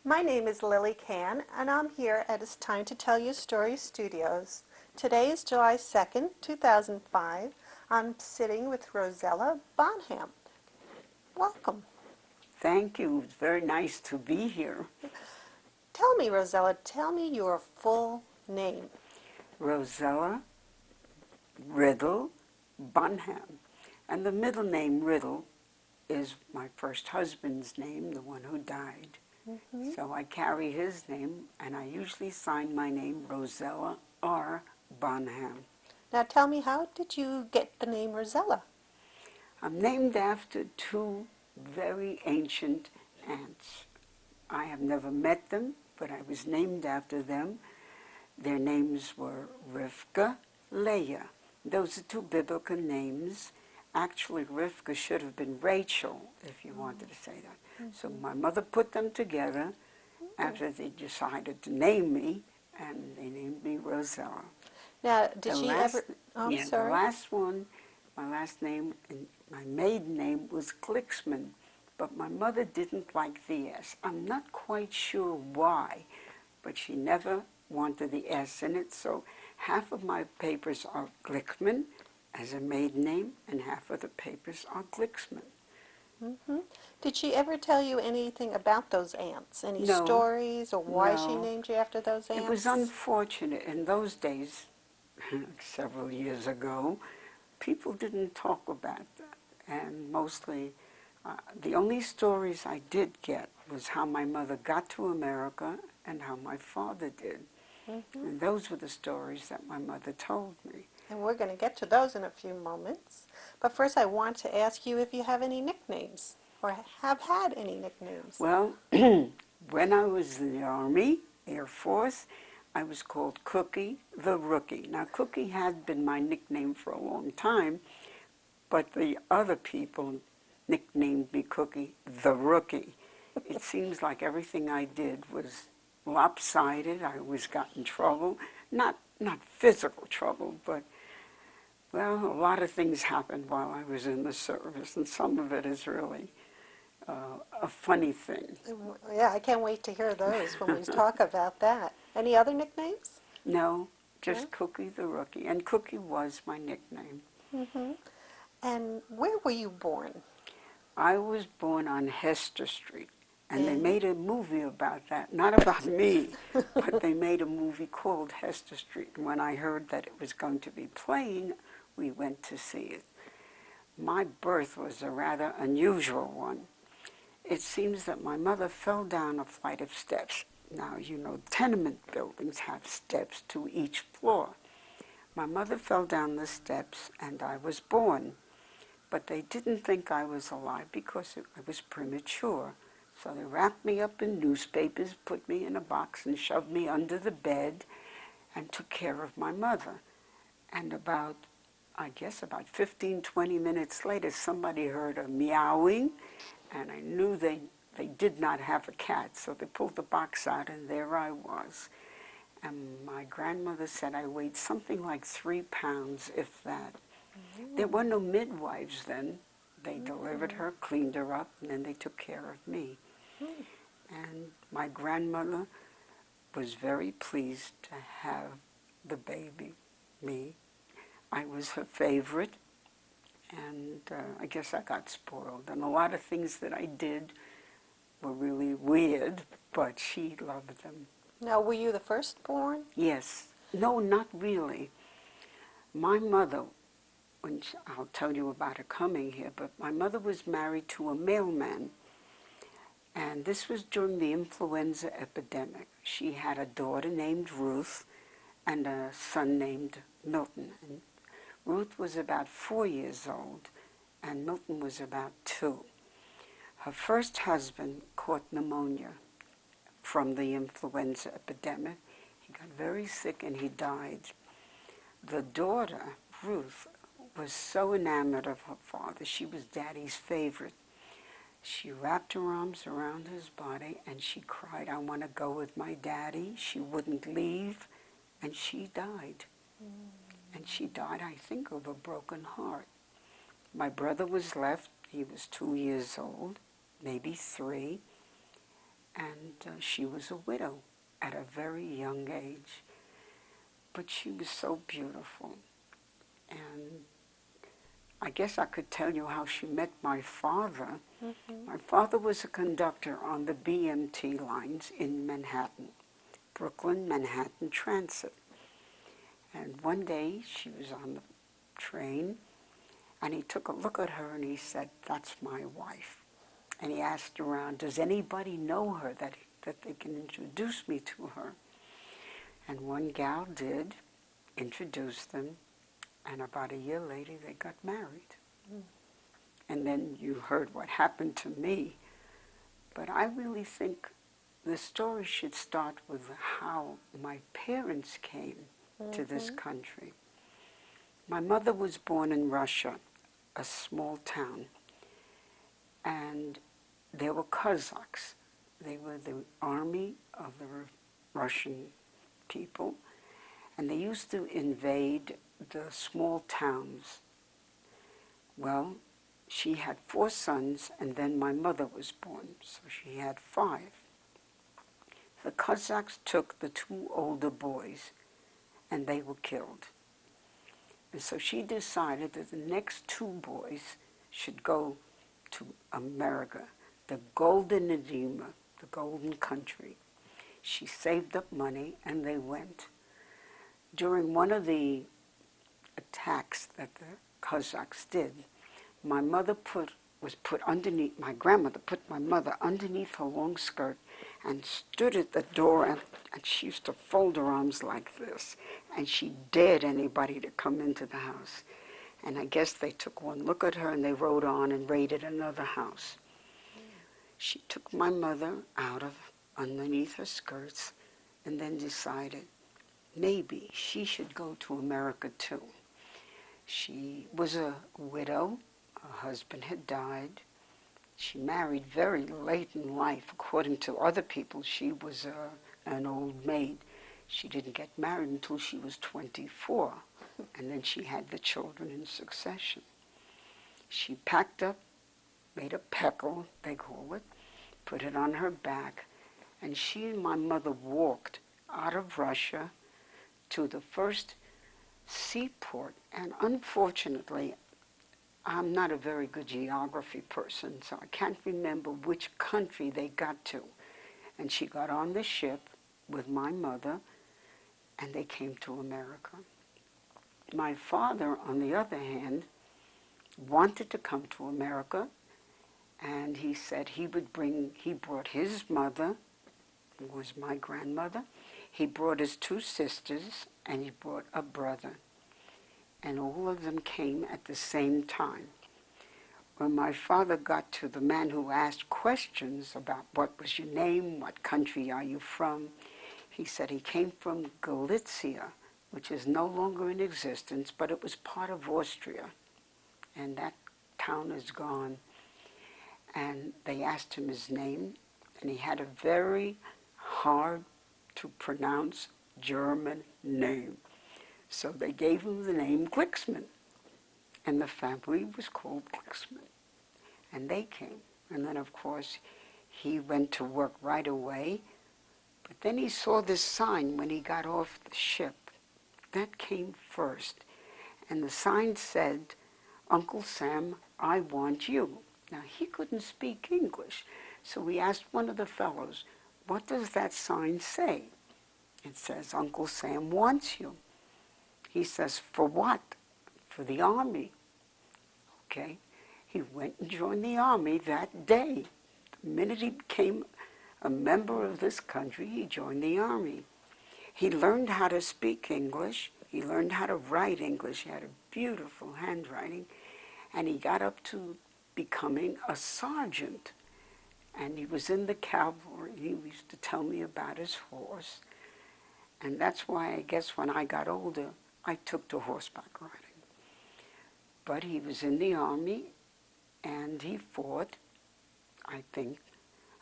My name is Lily Can, and I'm here at It's Time to Tell You Stories Studios. Today is July 2nd, 2005. I'm sitting with Rosella Bonham. Welcome. Thank you. It's very nice to be here. Tell me, Rosella, tell me your full name. Rosella Riddle Bonham. And the middle name Riddle is my first husband's name, the one who died. So I carry his name, and I usually sign my name Rosella R. Bonham. Now tell me, how did you get the name Rosella? I'm named after two very ancient aunts. I have never met them, but I was named after them. Their names were Rivka, Leah. Those are two biblical names. Actually, Rivka should have been Rachel, if you wanted to say that. So my mother put them together after they decided to name me, and they named me Rosella. Now, did The she last, ever... Oh, I'm yeah, the sorry. last one, my last name, and my maiden name was Glixman, but my mother didn't like the S. I'm not quite sure why, but she never wanted the S in it, so half of my papers are Glickman as a maiden name, and half of the papers are Glixman. Did she ever tell you anything about those ants? Any No, stories or why she no. named you after those It was ants? unfortunate. In those days, several years ago, people didn't talk about that. And mostly, the only stories I did get was how my mother got to America and how my father did. And those were the stories that my mother told me. And we're going to get to those in a few moments. But first I want to ask you if you have any nicknames or have had any nicknames. Well, when I was in the Army, Air Force, I was called Cookie the Rookie. Now, Cookie had been my nickname for a long time, but the other people nicknamed me Cookie the Rookie. It seems like everything I did was lopsided. I always got in trouble. Not physical trouble, but, well, a lot of things happened while I was in the service, and some of it is really a funny thing. Yeah, I can't wait to hear those when we talk about that. Any other nicknames? No, No? just Cookie the Rookie, and Cookie was my nickname. And where were you born? I was born on Hester Street, and they And made a movie about that. Not about me, but they made a movie called Hester Street. And when I heard that it was going to be playing, we went to see it. My birth was a rather unusual one. It seems that my mother fell down a flight of steps. Now, you know, tenement buildings have steps to each floor. My mother fell down the steps, and I was born. But they didn't think I was alive because I was premature. So they wrapped me up in newspapers, put me in a box, and shoved me under the bed and took care of my mother. And I guess about 15, 20 minutes later, somebody heard a meowing, and I knew they did not have a cat. So they pulled the box out, and there I was. And my grandmother said I weighed something like 3 pounds, if that. There were no midwives then. They delivered her, cleaned her up, and then they took care of me. And my grandmother was very pleased to have the baby, me. I was her favorite, and I guess I got spoiled. And a lot of things that I did were really weird, but she loved them. now, were you the firstborn? Yes. No, not really. My mother, I'll tell you about her coming here, but my mother was married to a mailman, and this was during the influenza epidemic. She had a daughter named Ruth and a son named Milton. And Ruth was about 4 years old, and Milton was about 2. Her first husband caught pneumonia from the influenza epidemic. He got very sick and he died. The daughter, Ruth, was so enamored of her father. She was Daddy's favorite. She wrapped her arms around his body and she cried, "I want to go with my daddy." She wouldn't leave, and she died. And she died, I think, of a broken heart. My brother was left. He was 2 years old. maybe 3, and she was a widow at a very young age. But she was so beautiful. And I guess I could tell you how she met my father. Mm-hmm. My father was a conductor on the BMT lines in Manhattan, Brooklyn, Manhattan Transit. And one day she was on the train, and he took a look at her and he said, "That's my wife." And he asked around, "Does anybody know her that they can introduce me to her?" And one gal did, introduce them, and about a year later they got married. Mm. And then you heard what happened to me. But I really think the story should start with how my parents came to this Mm-hmm. country. My mother was born in Russia, a small town, and there were Cossacks. They were the army of the Russian people, and they used to invade the small towns. Well, she had 4 sons, and then my mother was born, so she had 5. The Cossacks took the 2 older boys, and they were killed. And so she decided that the next 2 boys should go to America, the Golden Edema, the Golden Country. She saved up money, and they went. During one of the attacks that the Cossacks did, my grandmother put my mother underneath her long skirt and stood at the door, and she used to fold her arms like this, and she dared anybody to come into the house. And I guess they took one look at her and they rode on and raided another house. She took my mother out of underneath her skirts and then decided maybe she should go to America too. She was a widow. Her husband had died. She married very late in life. According to other people, she was an old maid. She didn't get married until she was 24, and then she had the children in succession. She packed up, made a peckle, they call it, put it on her back, and she and my mother walked out of Russia to the first seaport. And unfortunately, I'm not a very good geography person, so I can't remember which country they got to. And she got on the ship with my mother, and they came to America. My father, on the other hand, wanted to come to America, and he said he brought his mother, who was my grandmother, he brought his 2 sisters, and he brought a brother. And all of them came at the same time. When my father got to the man who asked questions about what was your name, what country are you from, he said he came from Galicia, which is no longer in existence, but it was part of Austria. And that town is gone. And they asked him his name, and he had a very hard to pronounce German name. So they gave him the name Glixman, and the family was called Glixman. And they came. And then, of course, he went to work right away. But then he saw this sign when he got off the ship. That came first. And the sign said, "Uncle Sam, I want you." Now, he couldn't speak English. So we asked one of the fellows, "What does that sign say?" It says, "Uncle Sam wants you." He says, "For what?" "For the army." Okay. He went and joined the army that day. The minute he became a member of this country, he joined the army. He learned how to speak English. He learned how to write English. He had a beautiful handwriting. And he got up to becoming a sergeant. And he was in the cavalry. He used to tell me about his horse. And that's why I guess when I got older, I took to horseback riding. But he was in the army, and he fought, I think.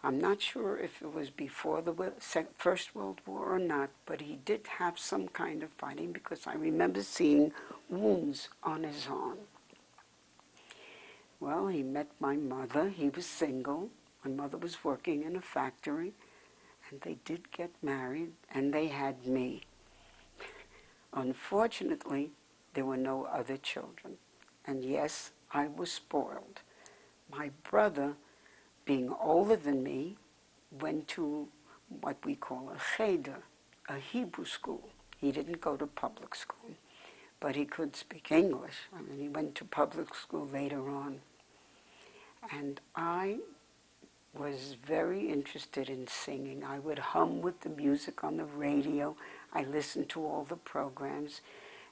I'm not sure if it was before the First World War or not, but he did have some kind of fighting because I remember seeing wounds on his arm. Well, he met my mother. He was single, My mother was working in a factory, and they did get married, and they had me. Unfortunately, there were no other children. And yes, I was spoiled. My brother, being older than me, went to what we call a cheder, a Hebrew school. He didn't go to public school, but he could speak English. I mean, he went to public school later on. And I was very interested in singing. I would hum with the music on the radio. I listened to all the programs.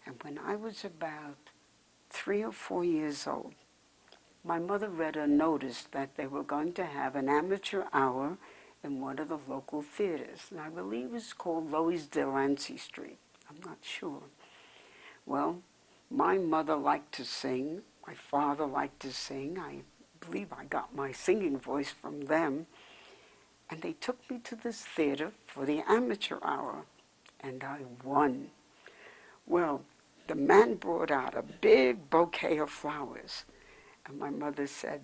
And when I was about 3 or 4 years old, my mother read a notice that they were going to have an amateur hour in one of the local theaters. And I believe it was called Lois Delancey Street. I'm not sure. Well, my mother liked to sing. My father liked to sing. I believe I got my singing voice from them. And they took me to this theater for the amateur hour. And I won. Well, the man brought out a big bouquet of flowers. And my mother said,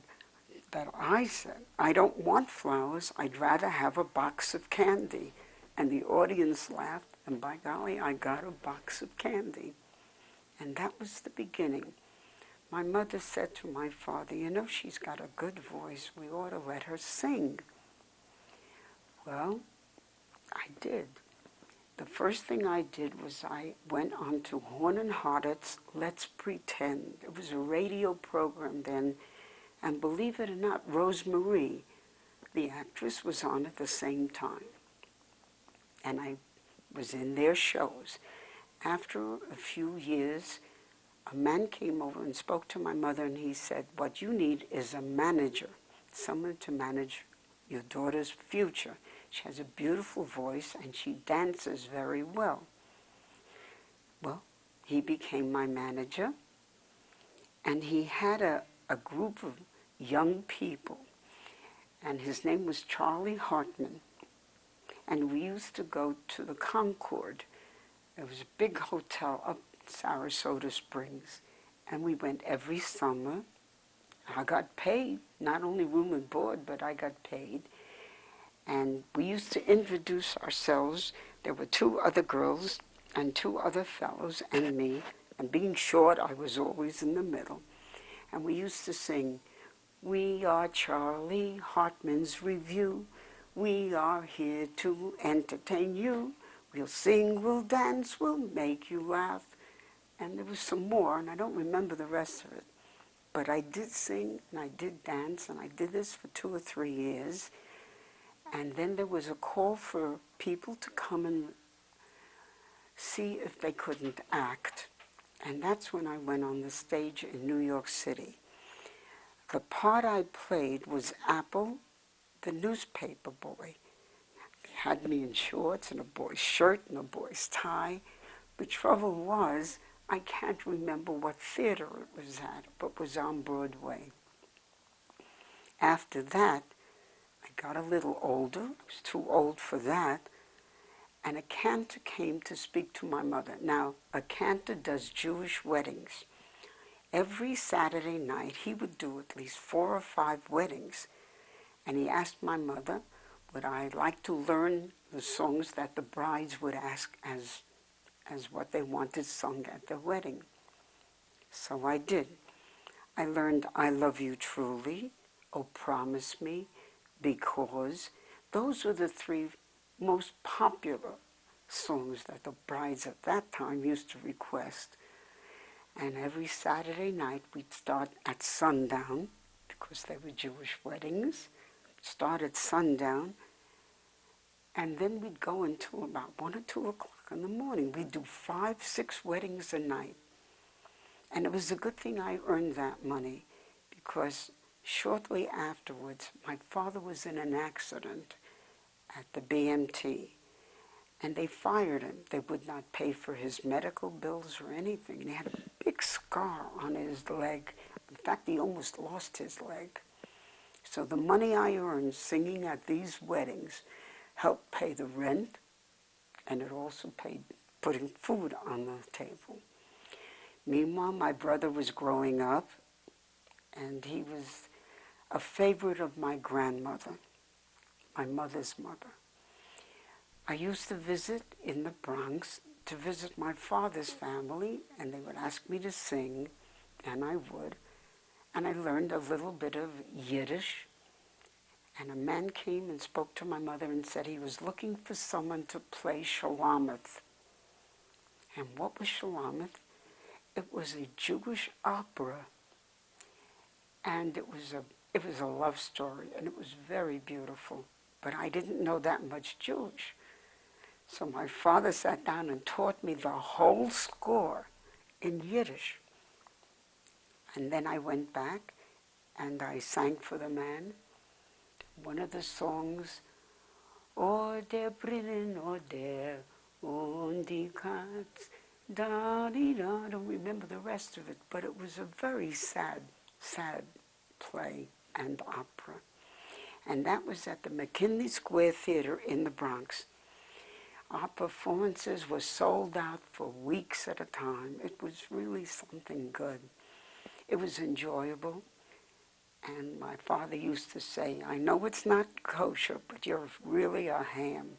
I said, I don't want flowers. I'd rather have a box of candy. And the audience laughed, and by golly, I got a box of candy. And that was the beginning. My mother said to my father, you know, she's got a good voice. We ought to let her sing. Well, I did. The first thing I did was I went on to Horn and Hardett's Let's Pretend. It was a radio program then, and believe it or not, Rosemarie, the actress, was on at the same time. And I was in their shows. After a few years, a man came over and spoke to my mother, and he said, what you need is a manager, someone to manage your daughter's future. She has a beautiful voice, and she dances very well. Well, he became my manager, and he had a group of young people, and his name was Charlie Hartman. And we used to go to the Concord. It was a big hotel up in Sarasota Springs, and we went every summer. I got paid, not only room and board, but I got paid. And we used to introduce ourselves. There were 2 other girls and 2 other fellows and me. And being short, I was always in the middle. And we used to sing, we are Charlie Hartman's Review. We are here to entertain you. We'll sing, we'll dance, we'll make you laugh. And there was some more, and I don't remember the rest of it. But I did sing, and I did dance, and I did this for 2 or 3 years. And then there was a call for people to come and see if they couldn't act. And that's when I went on the stage in New York City. The part I played was Apple, the newspaper boy. He had me in shorts and a boy's shirt and a boy's tie. The trouble was, I can't remember what theater it was at, but was on Broadway. After that, I got a little older. I was too old for that. And a cantor came to speak to my mother. Now, a cantor does Jewish weddings. Every Saturday night, he would do at least 4 or 5 weddings. And he asked my mother, would I like to learn the songs that the brides would ask as what they wanted sung at their wedding. So I did. I learned I Love You Truly, Oh Promise Me, Because. Those were the 3 most popular songs that the brides at that time used to request. And every Saturday night we'd start at sundown, because they were Jewish weddings. Start at sundown, and then we'd go until about 1 or 2 o'clock in the morning. We'd do 5, 6 weddings a night. And it was a good thing I earned that money, because shortly afterwards, my father was in an accident at the BMT, and they fired him. They would not pay for his medical bills or anything. And he had a big scar on his leg. In fact, he almost lost his leg. So the money I earned singing at these weddings helped pay the rent, and it also paid putting food on the table. Meanwhile, my brother was growing up, and he was a favorite of my grandmother, my mother's mother. I used to visit in the Bronx to visit my father's family, and they would ask me to sing, and I would. And I learned a little bit of Yiddish. And a man came and spoke to my mother and said he was looking for someone to play Shalamith. And what was Shalamith? It was a Jewish opera, and it was a love story, and it was very beautiful. But I didn't know that much Jewish. So my father sat down and taught me the whole score in Yiddish. And then I went back and I sang for the man one of the songs, "O der Brillen, o der, und die Katz, da, di, da." I don't remember the rest of it, but it was a very sad, sad play and opera. And that was at the McKinley Square Theater in the Bronx. Our performances were sold out for weeks at a time. It was really something good. It was enjoyable. And my father used to say, "I know it's not kosher, but you're really a ham."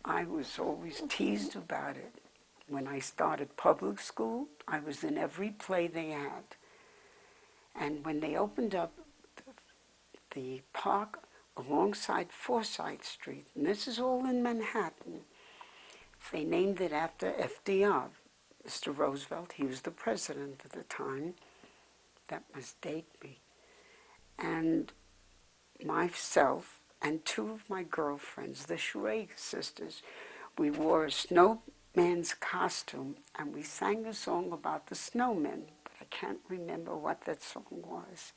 I was always teased about it. When I started public school, I was in every play they had. And when they opened up the park alongside Forsyth Street, and this is all in Manhattan, they named it after FDR, Mr. Roosevelt. He was the president at the time. That must date me. And myself and two of my girlfriends, the Shrek sisters, we wore a snowman's costume and we sang a song about the snowmen, but I can't remember what that song was.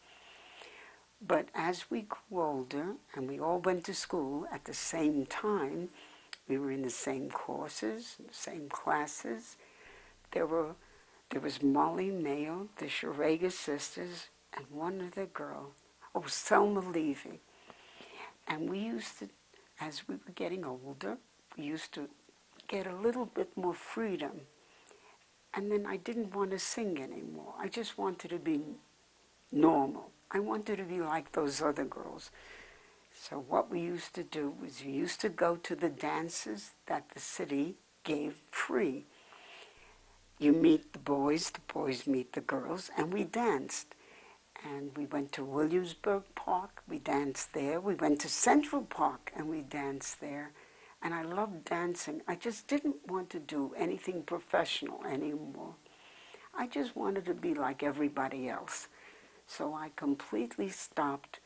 But as we grew older and we all went to school at the same time, we were in the same courses, the same classes. There was Molly Mayo, the Shrek sisters, and one other girl, Selma Levy. And we used to, as we were getting older, we used to get a little bit more freedom. And then I didn't want to sing anymore. I just wanted to be normal. I wanted to be like those other girls. So what we used to do was we used to go to the dances that the city gave free. You meet the boys meet the girls, and we danced. And we went to Williamsburg Park, we danced there. We went to Central Park and we danced there. And I loved dancing. I just didn't want to do anything professional anymore. I just wanted to be like everybody else. So I completely stopped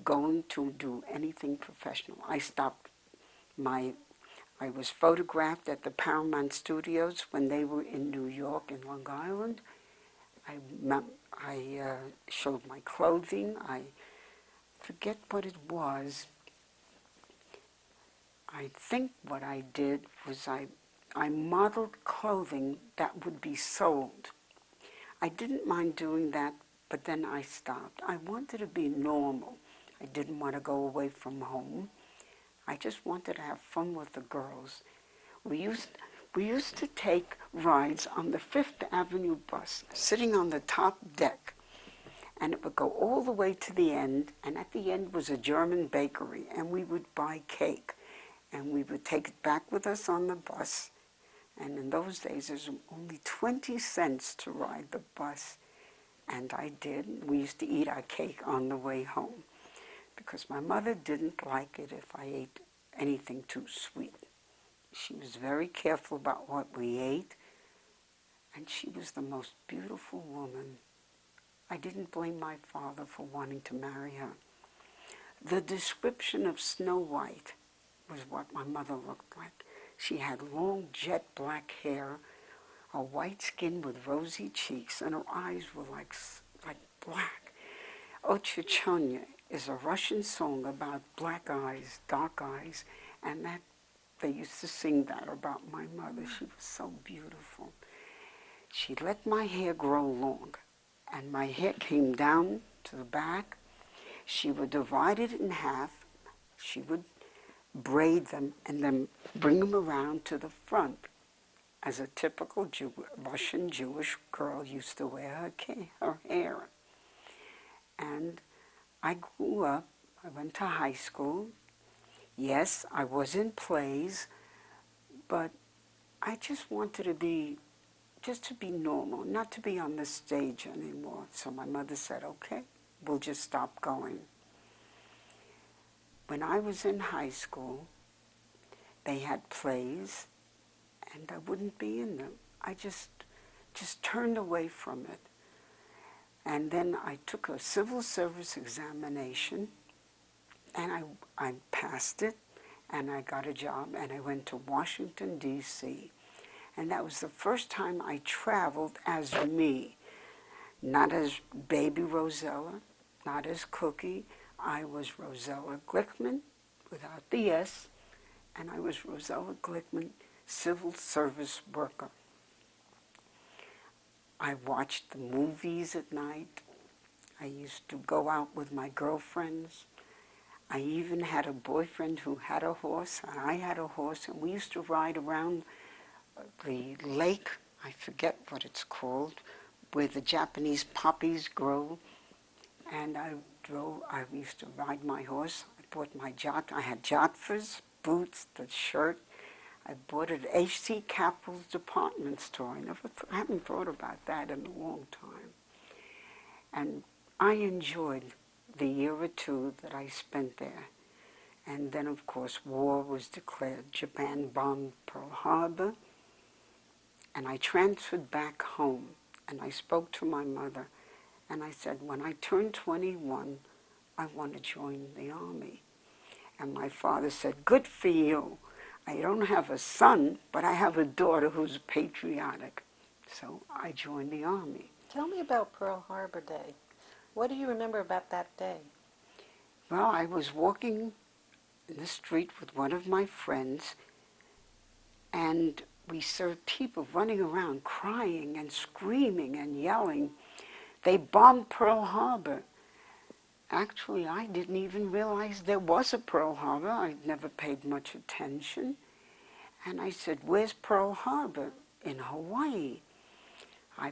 going to do anything professional. I was photographed at the Paramount Studios when they were in New York and Long Island. I showed my clothing. I forget what it was. I think what I did was I modeled clothing that would be sold. I didn't mind doing that, but then I stopped. I wanted to be normal. I didn't want to go away from home. I just wanted to have fun with the girls. We used to take rides on the Fifth Avenue bus, sitting on the top deck, and it would go all the way to the end, and at the end was a German bakery, and we would buy cake, and we would take it back with us on the bus. And in those days, it was only 20 cents to ride the bus, and I did. We used to eat our cake on the way home, because my mother didn't like it if I ate anything too sweet. She was very careful about what we ate, and she was the most beautiful woman. I didn't blame my father for wanting to marry her. The description of Snow White was what my mother looked like. She had long jet black hair, a white skin with rosy cheeks, and her eyes were like black. Ochichonya is a Russian song about black eyes, dark eyes, and that they used to sing that about my mother. She was so beautiful. She let my hair grow long, and my hair came down to the back. She would divide it in half. She would braid them and then bring them around to the front, as a typical Russian Jewish girl used to wear her hair. And I grew up, I went to high school. Yes, I was in plays, but I just wanted to be, just to be normal, not to be on the stage anymore. So my mother said, okay, we'll just stop going. When I was in high school, they had plays, and I wouldn't be in them. I just turned away from it. And then I took a civil service examination, and I passed it, and I got a job, and I went to Washington, D.C. And that was the first time I traveled as me, not as baby Rosella, not as Cookie. I was Rosella Glickman, without the S, and I was Rosella Glickman, civil service worker. I watched the movies at night. I used to go out with my girlfriends. I even had a boyfriend who had a horse, and I had a horse, and we used to ride around the lake, I forget what it's called, where the Japanese poppies grow. And I used to ride my horse. I bought I had jodhpurs, boots, the shirt. I bought it at H.C. Cappell's department store. I haven't thought about that in a long time. And I enjoyed the year or two that I spent there. And then, of course, war was declared. Japan bombed Pearl Harbor. And I transferred back home. And I spoke to my mother. And I said, when I turn 21, I want to join the Army. And my father said, good for you. I don't have a son, but I have a daughter who's patriotic. So I joined the Army. Tell me about Pearl Harbor Day. What do you remember about that day? Well, I was walking in the street with one of my friends, and we saw people running around crying and screaming and yelling. They bombed Pearl Harbor. Actually, I didn't even realize there was a Pearl Harbor. I'd never paid much attention. And I said, where's Pearl Harbor? In Hawaii. I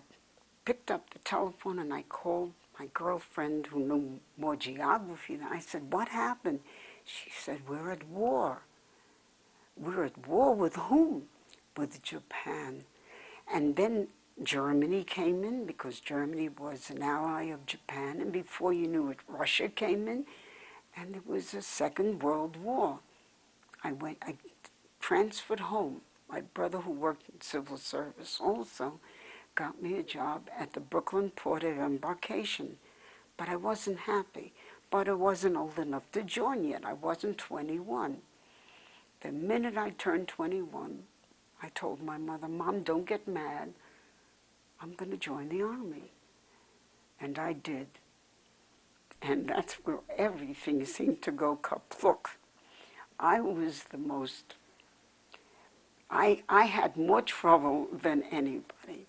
picked up the telephone and I called my girlfriend who knew more geography than I said, what happened? She said, we're at war. We're at war with whom? With Japan. And then Germany came in, because Germany was an ally of Japan, and before you knew it, Russia came in, and it was a Second World War. I transferred home. My brother, who worked in civil service, also got me a job at the Brooklyn Port of Embarkation. But I wasn't happy. But I wasn't old enough to join yet. I wasn't 21. The minute I turned 21, I told my mother, Mom, don't get mad. I'm going to join the Army. And I did. And that's where everything seemed to go kapluk. I was the most, I had more trouble than anybody.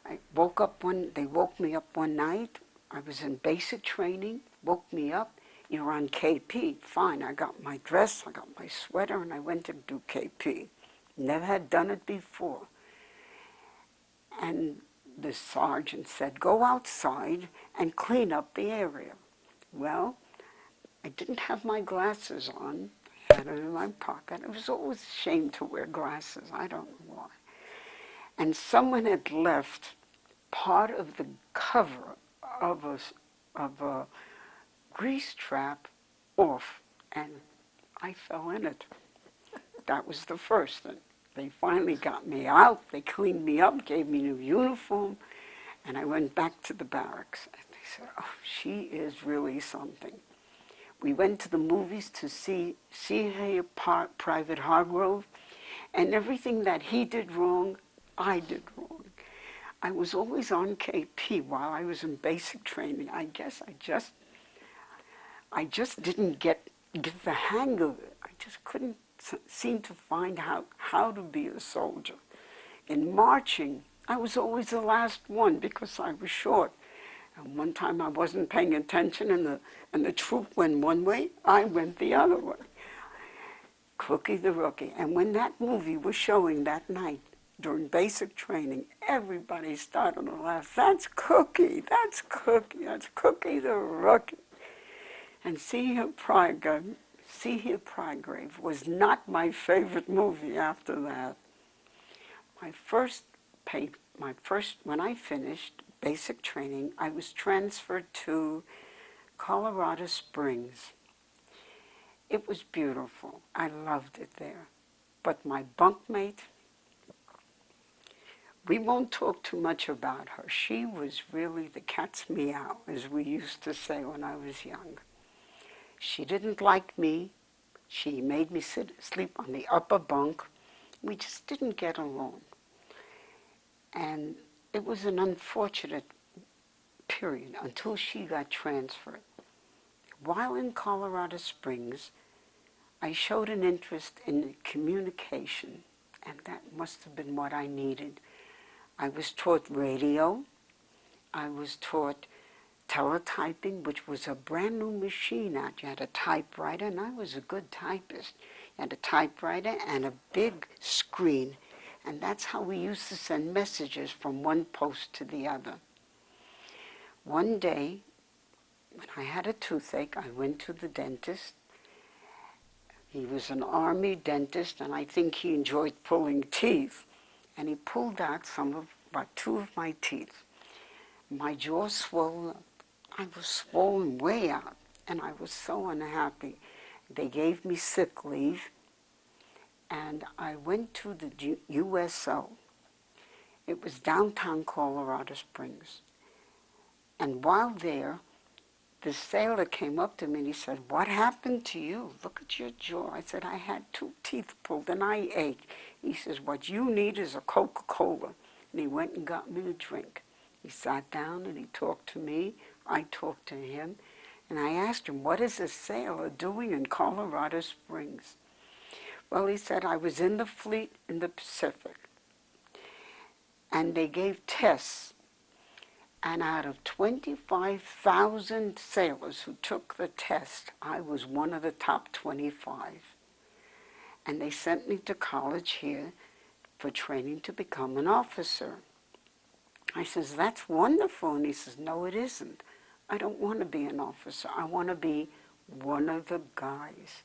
They woke me up one night. I was in basic training, woke me up. You're on KP. Fine, I got my dress, I got my sweater, and I went to do KP. Never had done it before. And the sergeant said, go outside and clean up the area. Well, I didn't have my glasses on. I had it in my pocket. I was always ashamed to wear glasses. I don't know why. And someone had left part of the cover of a grease trap off, and I fell in it. That was the first thing. They finally got me out. They cleaned me up, gave me a new uniform, and I went back to the barracks. And they said, oh, she is really something. We went to the movies to see Private Hargrove, and everything that he did wrong, I did wrong. I was always on KP while I was in basic training. I guess I just didn't get the hang of it. I just couldn't seem to find how to be a soldier. In marching, I was always the last one because I was short. And one time I wasn't paying attention, and the troop went one way, I went the other way. Cookie the Rookie. And when that movie was showing that night, during basic training, everybody started to laugh. That's Cookie, that's Cookie, that's Cookie the Rookie. And See Here, Prygrave was not my favorite movie after that. My first, when I finished basic training, I was transferred to Colorado Springs. It was beautiful. I loved it there. But my bunkmate, we won't talk too much about her. She was really the cat's meow, as we used to say when I was young. She didn't like me. She made me sleep on the upper bunk. We just didn't get along. And it was an unfortunate period until she got transferred. While in Colorado Springs, I showed an interest in communication, and that must have been what I needed. I was taught radio. I was taught teletyping, which was a brand new machine out. You had a typewriter, and I was a good typist. You had a typewriter and a big screen, and that's how we used to send messages from one post to the other. One day, when I had a toothache, I went to the dentist. He was an army dentist, and I think he enjoyed pulling teeth. And he pulled out about two of my teeth. My jaw swelled up. I was swollen way out, and I was so unhappy. They gave me sick leave, and I went to the USO. It was downtown Colorado Springs. And while there, the sailor came up to me and he said, "What happened to you? Look at your jaw." I said, "I had two teeth pulled and I ached." He says, "What you need is a Coca-Cola." And he went and got me a drink. He sat down and he talked to me. I talked to him. And I asked him, "What is a sailor doing in Colorado Springs?" Well, he said, "I was in the fleet in the Pacific. And they gave tests. And out of 25,000 sailors who took the test, I was one of the top 25. And they sent me to college here for training to become an officer." I says, "That's wonderful." And he says, "No, it isn't. I don't want to be an officer. I want to be one of the guys."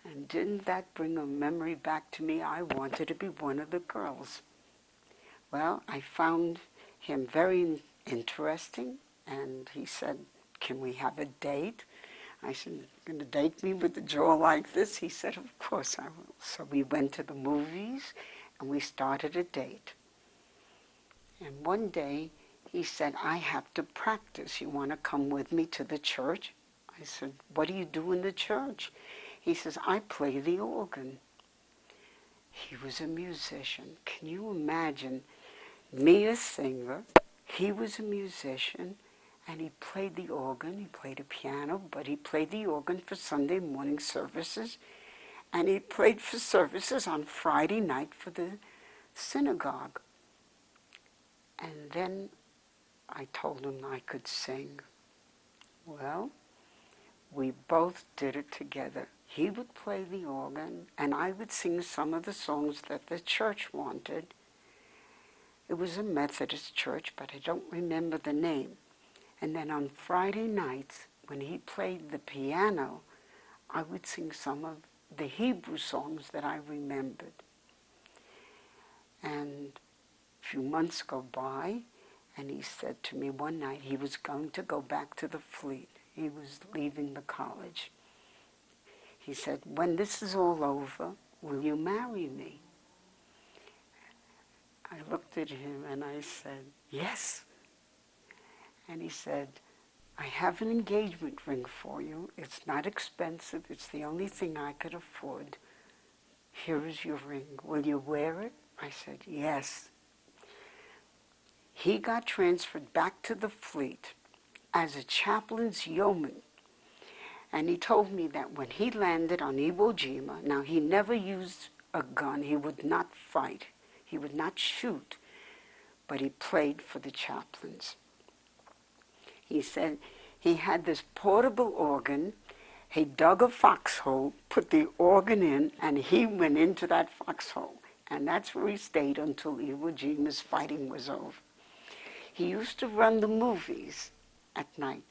And didn't that bring a memory back to me? I wanted to be one of the girls. Well, I found him very interesting, and he said, "Can we have a date?" I said, "You're going to date me with a jaw like this?" He said, "Of course I will." So we went to the movies, and we started a date. And one day, he said, "I have to practice. You want to come with me to the church?" I said, "What do you do in the church?" He says, "I play the organ." He was a musician. Can you imagine me, a singer? He was a musician, and he played the organ. He played a piano, but he played the organ for Sunday morning services, and he played for services on Friday night for the synagogue. And then I told him I could sing. Well, we both did it together. He would play the organ, and I would sing some of the songs that the church wanted. It was a Methodist church, but I don't remember the name. And then on Friday nights, when he played the piano, I would sing some of the Hebrew songs that I remembered. And a few months go by, and he said to me one night he was going to go back to the fleet. He was leaving the college. He said, "When this is all over, will you marry me?" I looked at him and I said, "Yes." And he said, "I have an engagement ring for you. It's not expensive. It's the only thing I could afford. Here is your ring. Will you wear it?" I said, "Yes." He got transferred back to the fleet as a chaplain's yeoman. And he told me that when he landed on Iwo Jima, now he never used a gun. He would not fight. He would not shoot. But he played for the chaplains. He said he had this portable organ. He dug a foxhole, put the organ in, and he went into that foxhole. And that's where he stayed until Iwo Jima's fighting was over. He used to run the movies at night.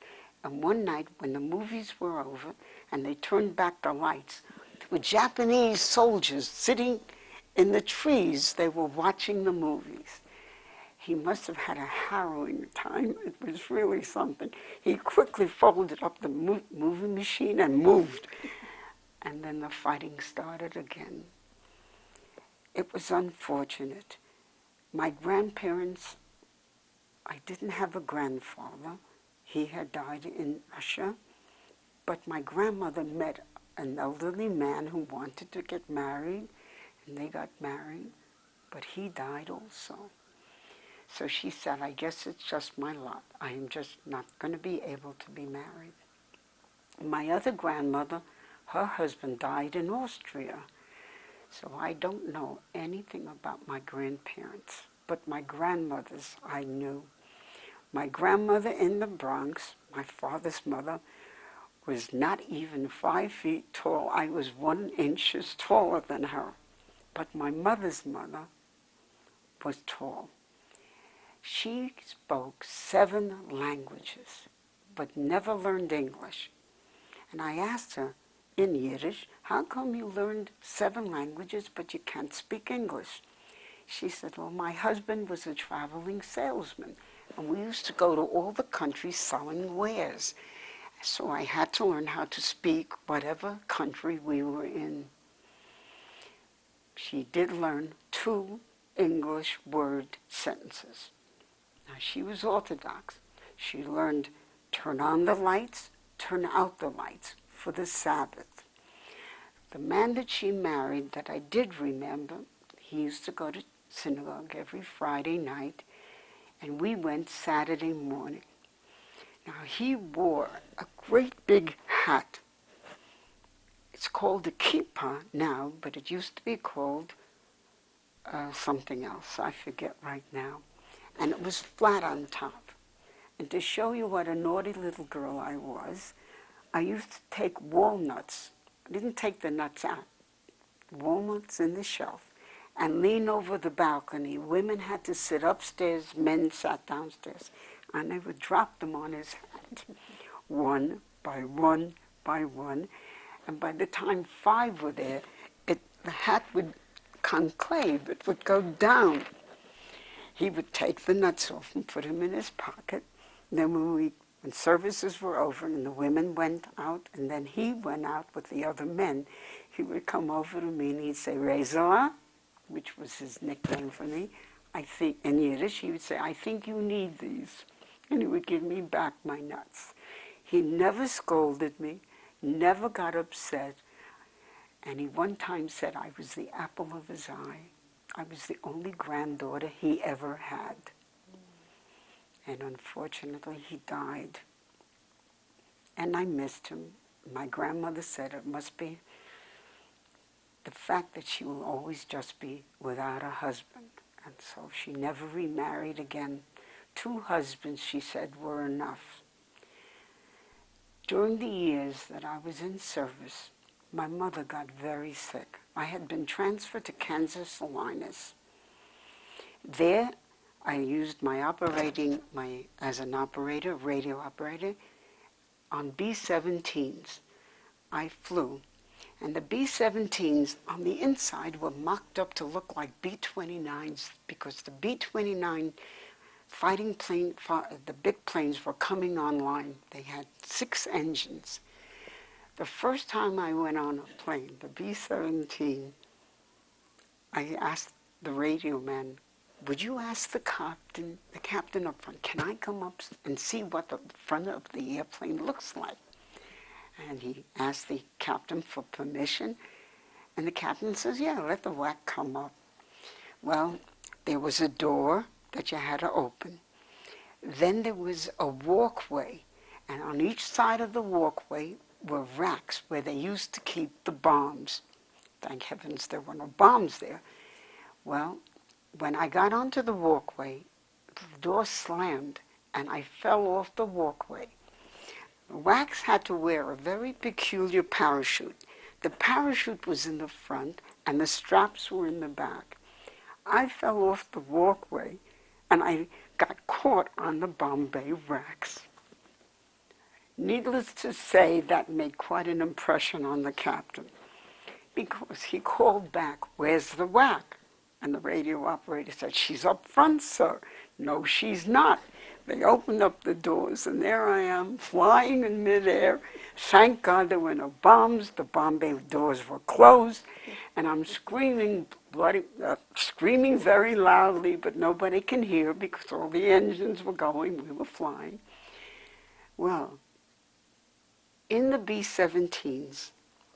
And one night when the movies were over and they turned back the lights, there were Japanese soldiers sitting in the trees. They were watching the movies. He must have had a harrowing time. It was really something. He quickly folded up the movie machine and moved. And then the fighting started again. It was unfortunate. My grandparents, I didn't have a grandfather. He had died in Russia. But my grandmother met an elderly man who wanted to get married, and they got married, but he died also. So she said, I guess it's just my lot. I am just not going to be able to be married. My other grandmother, her husband died in Austria. So I don't know anything about my grandparents, but my grandmothers I knew. My grandmother in the Bronx, my father's mother, was not even 5 feet tall. I was 1 inch taller than her. But my mother's mother was tall. She spoke 7 languages, but never learned English. And I asked her in Yiddish, how come you learned 7 languages, but you can't speak English? She said, well, my husband was a traveling salesman, and we used to go to all the countries selling wares. So I had to learn how to speak whatever country we were in. She did learn 2 English word sentences. Now, she was Orthodox. She learned turn on the lights, turn out the lights for the Sabbath. The man that she married that I did remember, he used to go to synagogue every Friday night, and we went Saturday morning. Now, he wore a great big hat. It's called a kippah now, but it used to be called something else. I forget right now. And it was flat on top. And to show you what a naughty little girl I was, I used to take walnuts. I didn't take the nuts out. Walnuts in the shelf. And lean over the balcony. Women had to sit upstairs, men sat downstairs. And I would drop them on his hat, one by one by one. And by the time 5 were there, the hat would conclave. It would go down. He would take the nuts off and put them in his pocket. Then when services were over and the women went out, and then he went out with the other men, he would come over to me and he'd say, Rosella, which was his nickname for me. I think, in Yiddish, he would say, I think you need these. And he would give me back my nuts. He never scolded me, never got upset. And he one time said I was the apple of his eye. I was the only granddaughter he ever had. And unfortunately, he died. And I missed him. My grandmother said it must be the fact that she will always just be without a husband. And so she never remarried again. 2 husbands, she said, were enough. During the years that I was in service, my mother got very sick. I had been transferred to Kansas Salinas. There, I used as an operator, radio operator, on B-17s. I flew. And the B-17s on the inside were mocked up to look like B-29s because the B-29 fighting plane, the big planes were coming online. They had 6 engines. The first time I went on a plane, the B-17, I asked the radio man, would you ask the captain up front, can I come up and see what the front of the airplane looks like? And he asked the captain for permission, and the captain says, yeah, let the WAC come up. Well, there was a door that you had to open. Then there was a walkway, and on each side of the walkway were racks where they used to keep the bombs. Thank heavens there were no bombs there. Well, when I got onto the walkway, the door slammed, and I fell off the walkway. The WACs had to wear a very peculiar parachute. The parachute was in the front, and the straps were in the back. I fell off the walkway and I got caught on the Bombay racks. Needless to say, that made quite an impression on the captain, because he called back, "Where's the whack?" And the radio operator said, "She's up front, sir." "No, she's not." They opened up the doors, and there I am, flying in midair. Thank God there were no bombs. The Bombay doors were closed, and I'm screaming, screaming very loudly, but nobody can hear because all the engines were going. We were flying. Well, in the B-17s,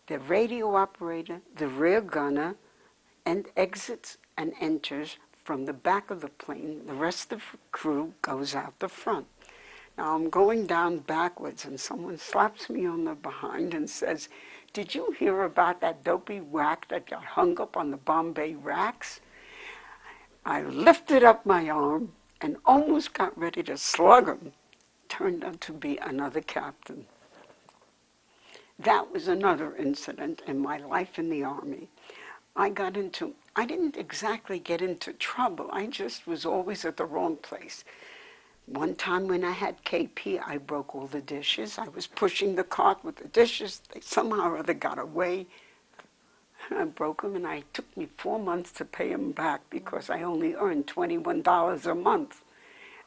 the radio operator, the rear gunner, and exits and enters from the back of the plane. The rest of the crew goes out the front. Now I'm going down backwards and someone slaps me on the behind and says, "Did you hear about that dopey whack that got hung up on the Bombay racks?" I lifted up my arm and almost got ready to slug him. Turned out to be another captain. That was another incident in my life in the Army. I didn't exactly get into trouble. I just was always at the wrong place. One time when I had KP, I broke all the dishes. I was pushing the cart with the dishes. They somehow or other got away. I broke them, and it took me 4 months to pay them back because I only earned $21 a month.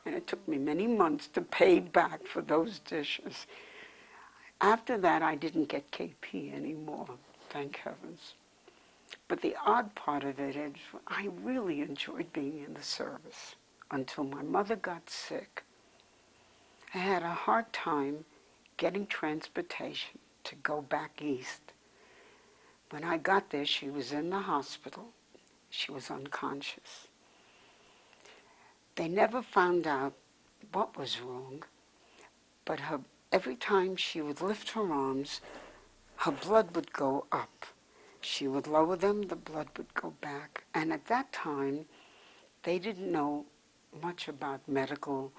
And it took me many months to pay back for those dishes. After that, I didn't get KP anymore, thank heavens. But the odd part of it is I really enjoyed being in the service until my mother got sick. I had a hard time getting transportation to go back east. When I got there, she was in the hospital. She was unconscious. They never found out what was wrong, but every time she would lift her arms, her blood would go up. She would lower them, the blood would go back. And at that time, they didn't know much about medical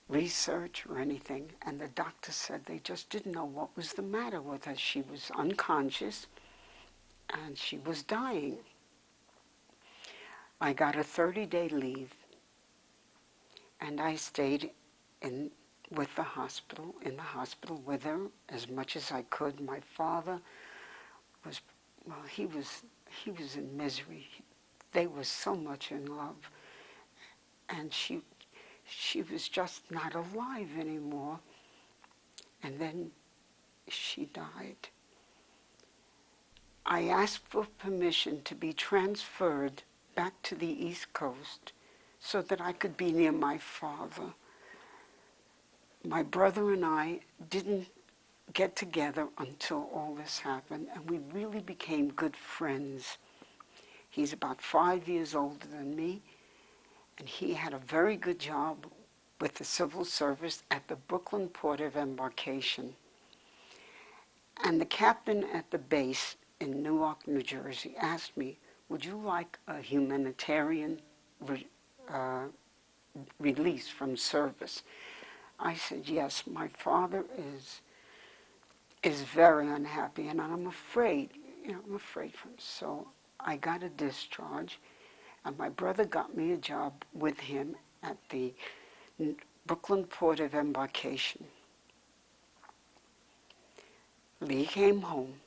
research or anything. And the doctor said they just didn't know what was the matter with her. She was unconscious and she was dying. I got a 30-day leave and I stayed in the hospital with her as much as I could. My father was, well, he was in misery. They were so much in love. And she was just not alive anymore. And then she died. I asked for permission to be transferred back to the East Coast so that I could be near my father. My brother and I didn't get together until all this happened, and we really became good friends. He's about 5 years older than me, and he had a very good job with the civil service at the Brooklyn Port of Embarkation. And the captain at the base in Newark, New Jersey, asked me, "Would you like a humanitarian release from service?" I said, "Yes, my father is very unhappy, and I'm afraid, I'm afraid for him." So I got a discharge, and my brother got me a job with him at the Brooklyn Port of Embarkation. Lee came home.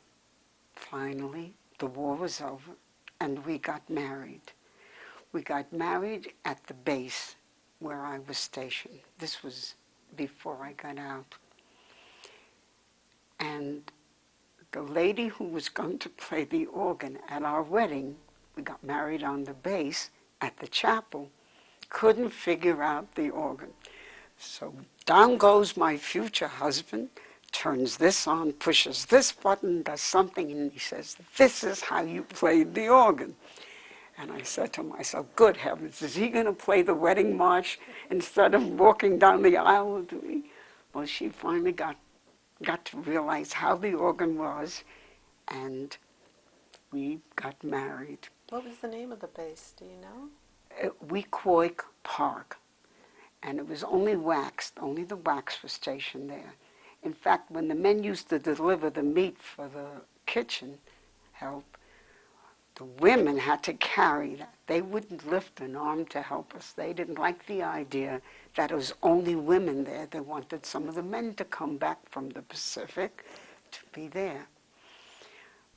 Finally, the war was over, and we got married. We got married at the base where I was stationed. This was before I got out. And the lady who was going to play the organ at our wedding, we got married on the base at the chapel, couldn't figure out the organ. So down goes my future husband, turns this on, pushes this button, does something, and he says, "This is how you played the organ." And I said to myself, good heavens, is he going to play the wedding march instead of walking down the aisle with me? Well, she finally got to realize how the organ was, and we got married. What was the name of the base? Do you know? Weequoik Park. And it was only waxed. Only the wax was stationed there. In fact, when the men used to deliver the meat for the kitchen help, The women had to carry that. They wouldn't lift an arm to help us. They didn't like the idea that it was only women there. They wanted some of the men to come back from the Pacific to be there.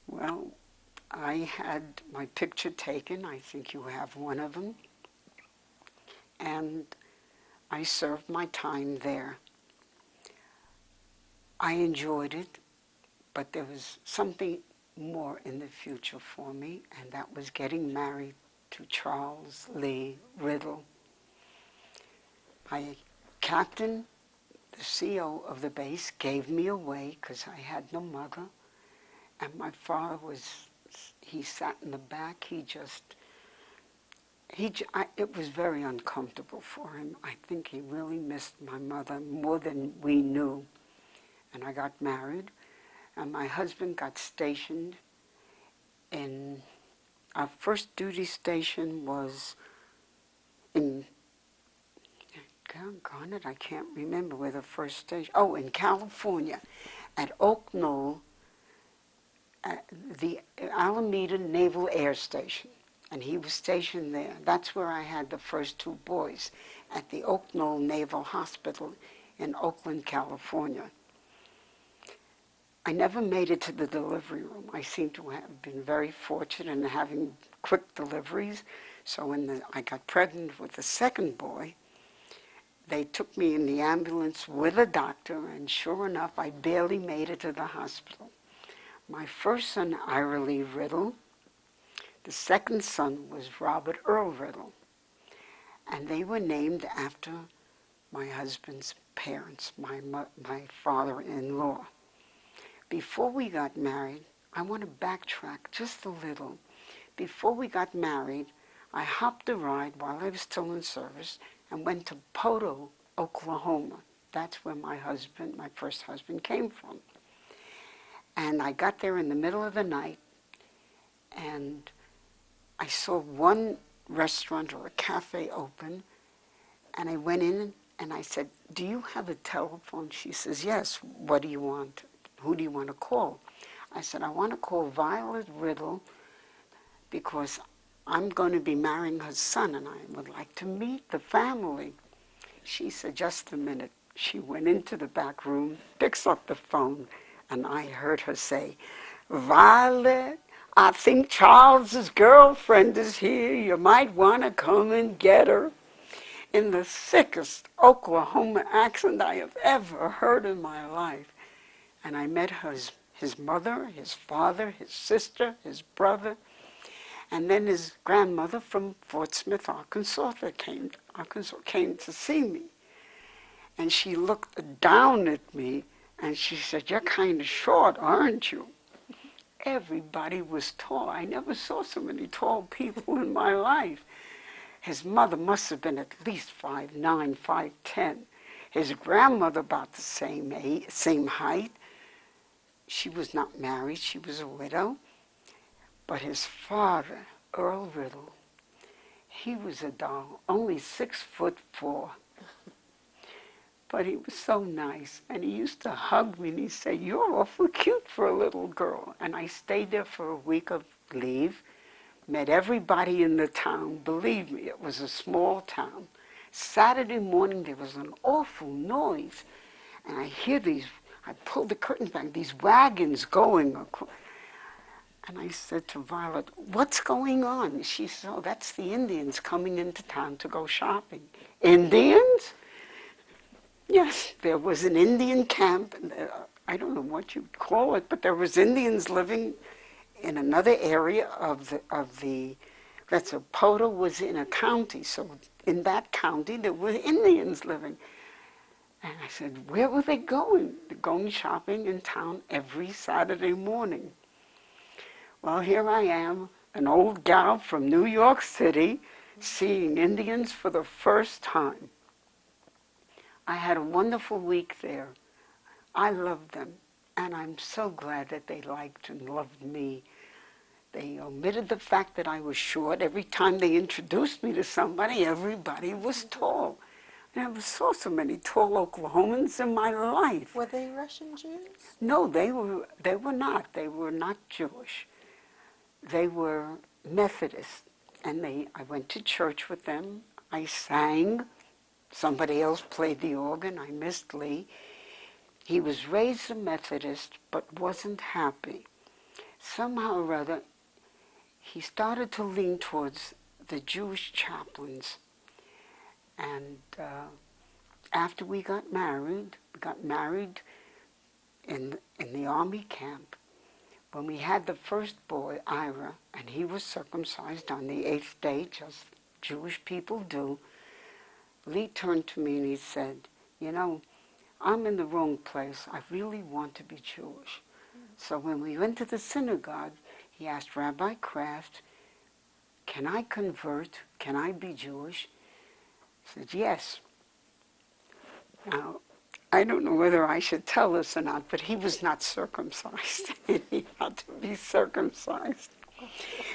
Well, I had my picture taken. I think you have one of them. And I served my time there. I enjoyed it, but there was something more in the future for me, and that was getting married to Charles Lee Riddle. My captain, the CO of the base, gave me away because I had no mother, and my father he sat in the back. It was very uncomfortable for him. I think he really missed my mother more than we knew. And I got married, and my husband got stationed in, our first duty station was in, doggone it, I can't remember where the first station, in California, at Oak Knoll, at the Alameda Naval Air Station. And he was stationed there. That's where I had the first two boys, at the Oak Knoll Naval Hospital in Oakland, California. I never made it to the delivery room. I seem to have been very fortunate in having quick deliveries. So when I got pregnant with the second boy, they took me in the ambulance with a doctor, and sure enough, I barely made it to the hospital. My first son, Ira Lee Riddle. The second son was Robert Earl Riddle. And they were named after my husband's parents, my father-in-law. Before we got married, I want to backtrack just a little. Before we got married, I hopped a ride while I was still in service and went to Poto, Oklahoma. That's where my first husband came from. And I got there in the middle of the night, and I saw one restaurant or a cafe open, and I went in and I said, "Do you have a telephone?" She says, "Yes. What do you want? Who do you want to call?" I said, "I want to call Violet Riddle because I'm going to be marrying her son, and I would like to meet the family." She said, "Just a minute." She went into the back room, picks up the phone, and I heard her say, "Violet, I think Charles's girlfriend is here. You might want to come and get her." In the thickest Oklahoma accent I have ever heard in my life. And I met his mother, his father, his sister, his brother, and then his grandmother from Fort Smith, Arkansas, that came to see me. And she looked down at me and she said, "You're kind of short, aren't you?" Everybody was tall. I never saw so many tall people in my life. His mother must have been at least 5'9", 5'10". His grandmother about the same height. She was not married, she was a widow. But his father, Earl Riddle, he was a doll, only 6'4". But he was so nice, and he used to hug me and he'd say, "You're awful cute for a little girl." And I stayed there for a week of leave, met everybody in the town. Believe me, it was a small town. Saturday morning there was an awful noise, and I pulled the curtains back, these wagons going across. And I said to Violet, "What's going on?" She said, "Oh, that's the Indians coming into town to go shopping." Indians? Yes, there was an Indian camp. I don't know what you'd call it, but there was Indians living in another area Poto was in a county, so in that county there were Indians living. And I said, "Where were they going?" "They're going shopping in town every Saturday morning." Well, here I am, an old gal from New York City, seeing Indians for the first time. I had a wonderful week there. I loved them, and I'm so glad that they liked and loved me. They omitted the fact that I was short. Every time they introduced me to somebody, everybody was tall. I never saw so many tall Oklahomans in my life. Were they Russian Jews? No, they were not. They were not Jewish. They were Methodist, and I went to church with them. I sang. Somebody else played the organ. I missed Lee. He was raised a Methodist, but wasn't happy. Somehow or other, he started to lean towards the Jewish chaplains. And after we got married in the army camp. When we had the first boy, Ira, and he was circumcised on the 8th day, just Jewish people do, Lee turned to me and he said, you know, I'm in the wrong place. I really want to be Jewish. So when we went to the synagogue, he asked Rabbi Kraft, can I convert? Can I be Jewish? I said, yes. Now, I don't know whether I should tell this or not, but he was not circumcised. He had to be circumcised.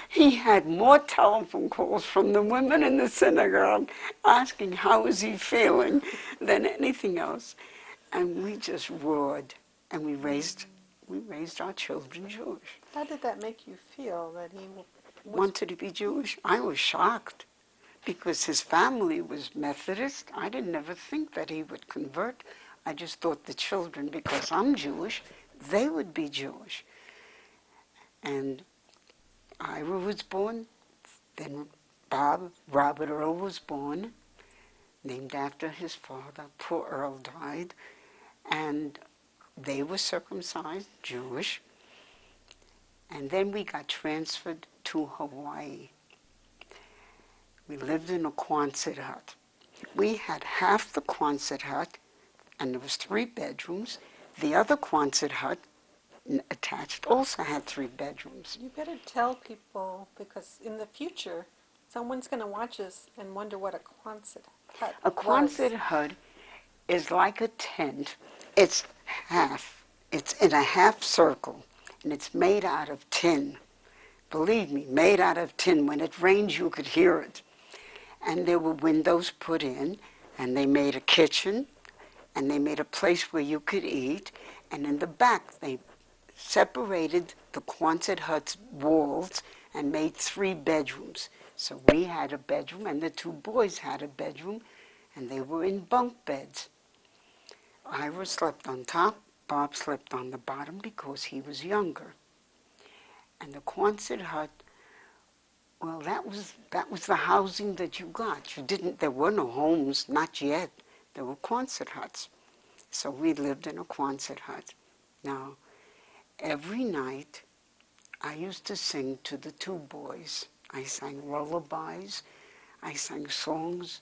He had more telephone calls from the women in the synagogue asking how is he feeling than anything else. And we just roared, and we raised our children Jewish. How did that make you feel that he was... Wanted to be Jewish? I was shocked because his family was Methodist. I didn't ever think that he would convert. I just thought the children, because I'm Jewish, they would be Jewish. And Ira was born, then Robert Earl was born, named after his father. Poor Earl died. And they were circumcised, Jewish. And then we got transferred to Hawaii. We lived in a Quonset hut. We had half the Quonset hut, and there was 3 bedrooms. The other Quonset hut attached also had 3 bedrooms. You better tell people, because in the future, someone's going to watch us and wonder what a Quonset hut A was. Quonset hut is like a tent. It's in a half circle, and it's made out of tin. Believe me, made out of tin. When it rains, you could hear it. And there were windows put in, and they made a kitchen, and they made a place where you could eat, and in the back they separated the Quonset hut's walls and made 3 bedrooms. So we had a bedroom, and the 2 boys had a bedroom, and they were in bunk beds. Ira slept on top, Bob slept on the bottom because he was younger. And the Quonset hut, well, that was the housing that you got. There were no homes, not yet. There were Quonset huts. So we lived in a Quonset hut. Now, every night, I used to sing to the 2 boys. I sang lullabies. I sang songs,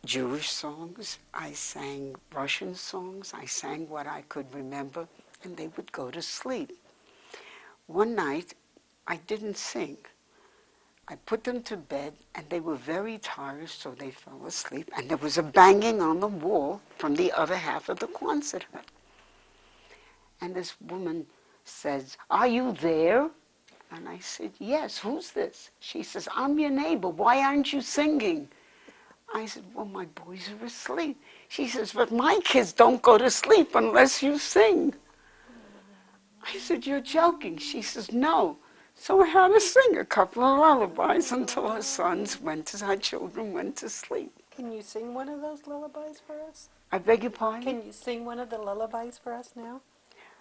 Jewish songs. I sang Russian songs. I sang what I could remember, and they would go to sleep. One night, I didn't sing. I put them to bed, and they were very tired, so they fell asleep. And there was a banging on the wall from the other half of the Quonset hut. And this woman says, "Are you there?" And I said, "Yes, who's this?" She says, "I'm your neighbor. Why aren't you singing?" I said, "Well, my boys are asleep." She says, "But my kids don't go to sleep unless you sing." I said, "You're joking." She says, "No." So I had to sing a couple of lullabies until our children went to sleep. Can you sing one of those lullabies for us? I beg your pardon? Can you sing one of the lullabies for us now?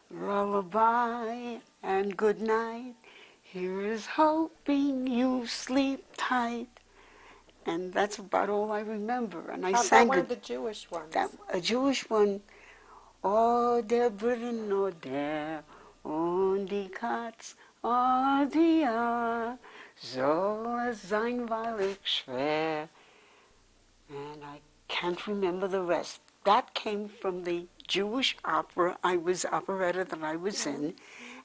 Lullaby and good night. Here is hoping you sleep tight. And that's about all I remember. And I sang one of the Jewish ones. A Jewish one. O der Brillen, o der, und die Katz, o die ja, soll es sein weilig schwer. And I can't remember the rest. That came from the Jewish operetta that I was in,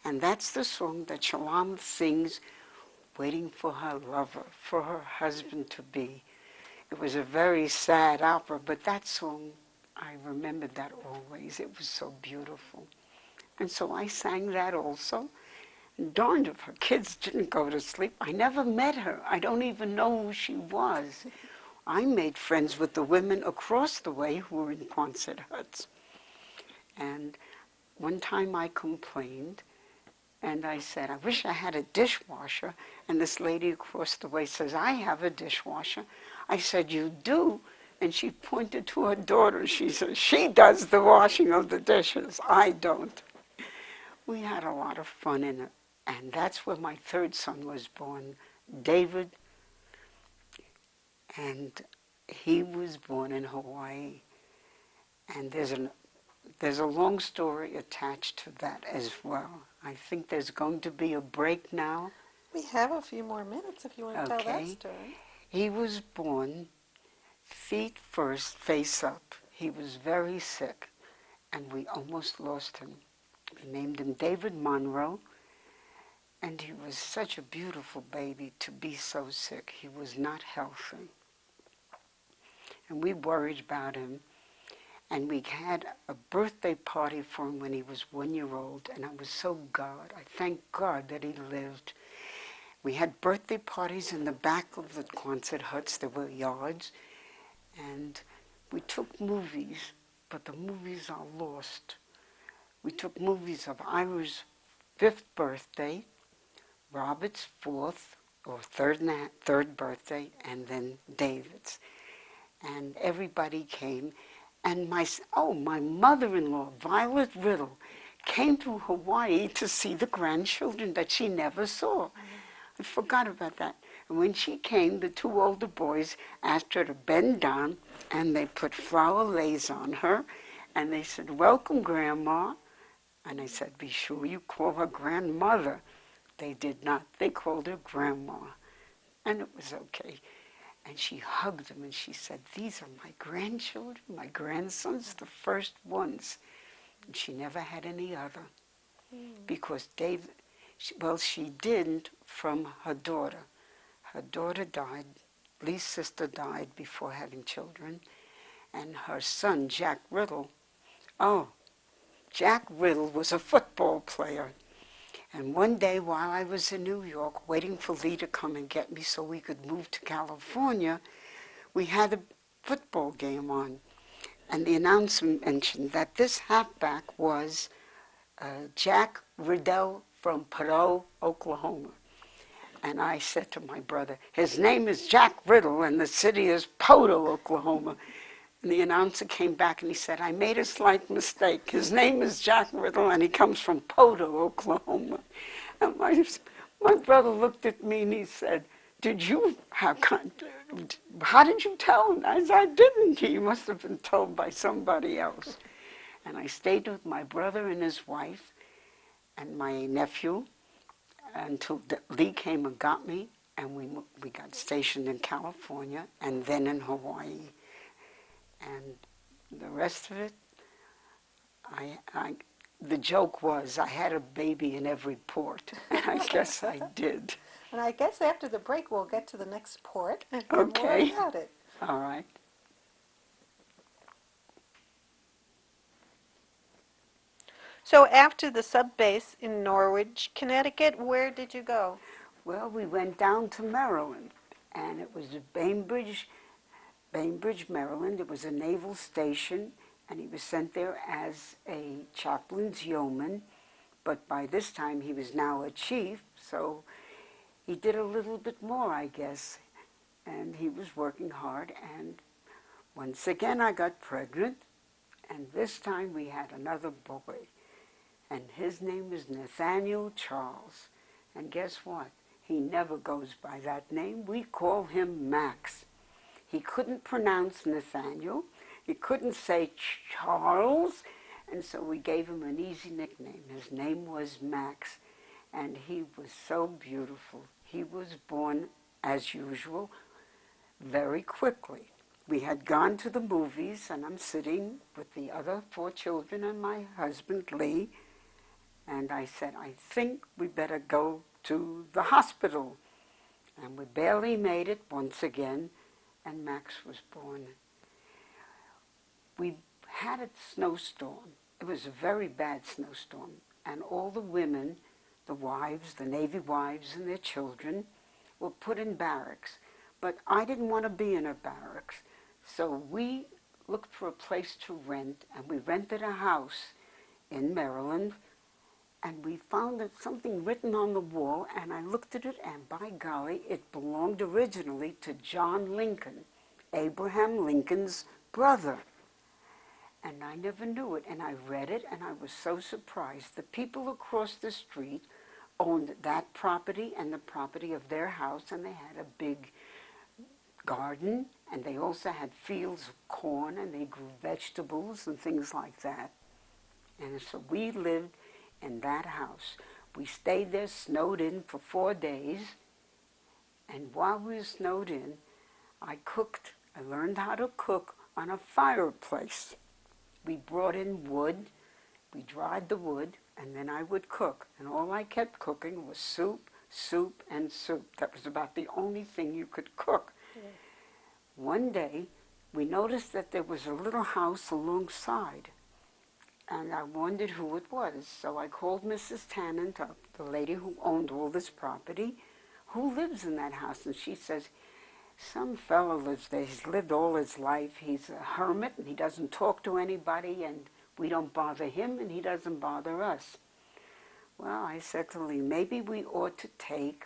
and that's the song that Shalom sings, waiting for her lover, for her husband to be. It was a very sad opera, but that song, I remembered that always. It was so beautiful. And so I sang that also. And darned if her kids didn't go to sleep. I never met her. I don't even know who she was. I made friends with the women across the way who were in Quonset huts. And one time I complained And I said, I wish I had a dishwasher. And this lady across the way says, I have a dishwasher. I said, you do? And she pointed to her daughter. She said, she does the washing of the dishes. I don't. We had a lot of fun in it. And that's where my third son was born, David. And he was born in Hawaii. And there's a long story attached to that as well. I think there's going to be a break now. We have a few more minutes if you want to tell that Okay. story. He was born feet first, face up. He was very sick, and we almost lost him. We named him David Monroe, and he was such a beautiful baby to be so sick. He was not healthy. And we worried about him. And we had a birthday party for him when he was 1 year old, and I was so glad. I thank God that he lived. We had birthday parties in the back of the Quonset huts. There were yards, and we took movies, but the movies are lost. We took movies of Ira's 5th birthday, Robert's 4th or third birthday, and then David's. And everybody came. And my mother-in-law, Violet Riddle, came to Hawaii to see the grandchildren that she never saw. I forgot about that. And when she came, the two older boys asked her to bend down, and they put flower lace on her, and they said, welcome, Grandma. And I said, be sure you call her grandmother. They did not. They called her Grandma. And it was okay. And she hugged them and she said, these are my grandchildren, my grandsons, the first ones. And she never had any other. Because she didn't from her daughter. Her daughter died, Lee's sister died before having children. And her son, Jack Riddle, Jack Riddle was a football player. And one day while I was in New York waiting for Lee to come and get me so we could move to California, we had a football game on. And the announcer mentioned that this halfback was Jack Riddle from Perot, Oklahoma. And I said to my brother, his name is Jack Riddle and the city is Poto, Oklahoma. And the announcer came back and he said, I made a slight mistake. His name is Jack Riddle and he comes from Poto, Oklahoma. And my brother looked at me and he said, how did you tell him? I said, I didn't. He must have been told by somebody else. And I stayed with my brother and his wife and my nephew until Lee came and got me, and we got stationed in California and then in Hawaii. And the rest of it, the joke was I had a baby in every port, and I guess I did. And I guess after the break we'll get to the next port and hear Okay. more about it. All right. So after the sub-base in Norwich, Connecticut, where did you go? Well, we went down to Maryland, and it was Bainbridge, Maryland. It was a naval station, and he was sent there as a chaplain's yeoman. But by this time, he was now a chief, so he did a little bit more, I guess. And he was working hard, and once again, I got pregnant, and this time we had another boy. And his name is Nathaniel Charles. And guess what? He never goes by that name. We call him Max. He couldn't pronounce Nathaniel. He couldn't say Charles. And so we gave him an easy nickname. His name was Max. And he was so beautiful. He was born, as usual, very quickly. We had gone to the movies, and I'm sitting with the other 4 children and my husband, Lee. And I said, I think we better go to the hospital. And we barely made it once again, and Max was born. We had a snowstorm. It was a very bad snowstorm. And all the women, the wives, the Navy wives and their children, were put in barracks. But I didn't want to be in a barracks. So we looked for a place to rent, and we rented a house in Maryland. and we found something written on the wall, and I looked at it, and by golly, it belonged originally to John Lincoln, Abraham Lincoln's brother. And I never knew it, and I read it, and I was so surprised. The people across the street owned that property and the property of their house, and they had a big garden, and they also had fields of corn, and they grew vegetables and things like that. And so we lived in that house. We stayed there, snowed in for 4 days, and while we were snowed in, I cooked. I learned how to cook on a fireplace. We brought in wood, we dried the wood, and then I would cook. And all I kept cooking was soup, soup, and soup. That was about the only thing you could cook. Yeah. One day, we noticed that there was a little house alongside, and I wondered who it was. So I called Mrs. Tannant up, the lady who owned all this property, who lives in that house. And she says, some fellow lives there. He's lived all his life. He's a hermit, and he doesn't talk to anybody, and we don't bother him, and he doesn't bother us. Well, I said to Lee, maybe we ought to take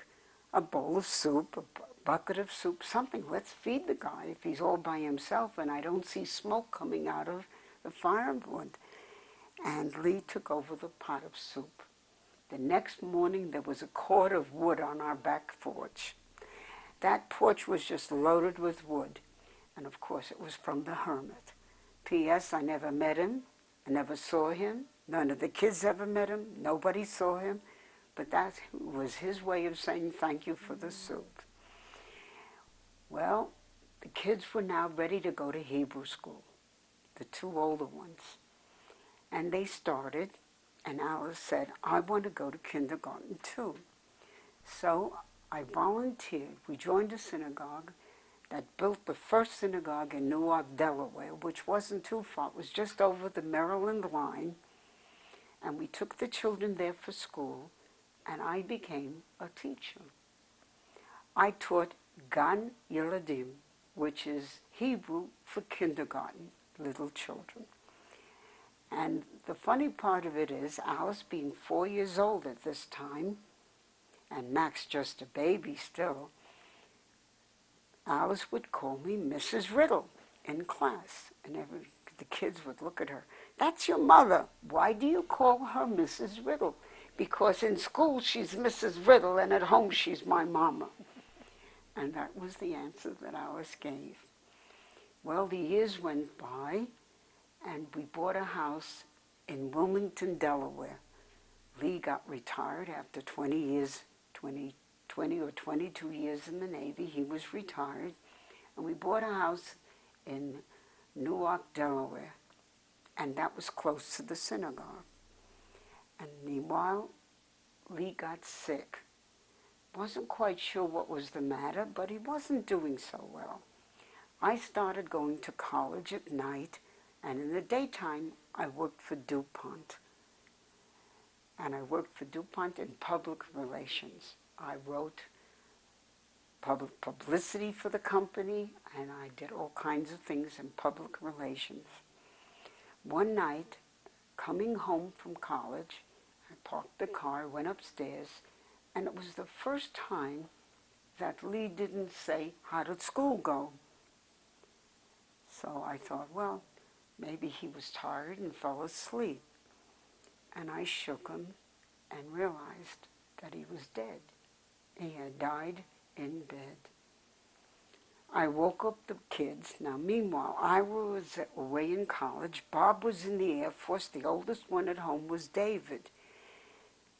a bowl of soup, a bucket of soup, something. Let's feed the guy if he's all by himself, and I don't see smoke coming out of the firewood. And Lee took over the pot of soup. The next morning, there was a cord of wood on our back porch. That porch was just loaded with wood. And of course, it was from the hermit. P.S. I never met him. I never saw him. None of the kids ever met him. Nobody saw him. But that was his way of saying thank you for the soup. Well, the kids were now ready to go to Hebrew school, the 2 older ones. And they started, and Alice said, I want to go to kindergarten too. So I volunteered. We joined a synagogue that built the first synagogue in Newark, Delaware, which wasn't too far. It was just over the Maryland line. And we took the children there for school, and I became a teacher. I taught Gan Yeladim, which is Hebrew for kindergarten, little children. And the funny part of it is, Alice being 4 years old at this time, and Max just a baby still, Alice would call me Mrs. Riddle in class. And the kids would look at her. That's your mother. Why do you call her Mrs. Riddle? Because in school she's Mrs. Riddle, and at home she's my mama. And that was the answer that Alice gave. Well, the years went by, and we bought a house in Wilmington, Delaware. Lee got retired after 20 years, 20 or 22 years in the Navy. He was retired. And we bought a house in Newark, Delaware. And that was close to the synagogue. And meanwhile, Lee got sick. Wasn't quite sure what was the matter, but he wasn't doing so well. I started going to college at night, and in the daytime, I worked for DuPont. And I worked for DuPont in public relations. I wrote public publicity for the company, and I did all kinds of things in public relations. One night, coming home from college, I parked the car, went upstairs, and it was the first time that Lee didn't say, how did school go? So I thought, well, maybe he was tired and fell asleep. And I shook him and realized that he was dead. He had died in bed. I woke up the kids. Now, meanwhile, I was away in college. Bob was in the Air Force. The oldest one at home was David,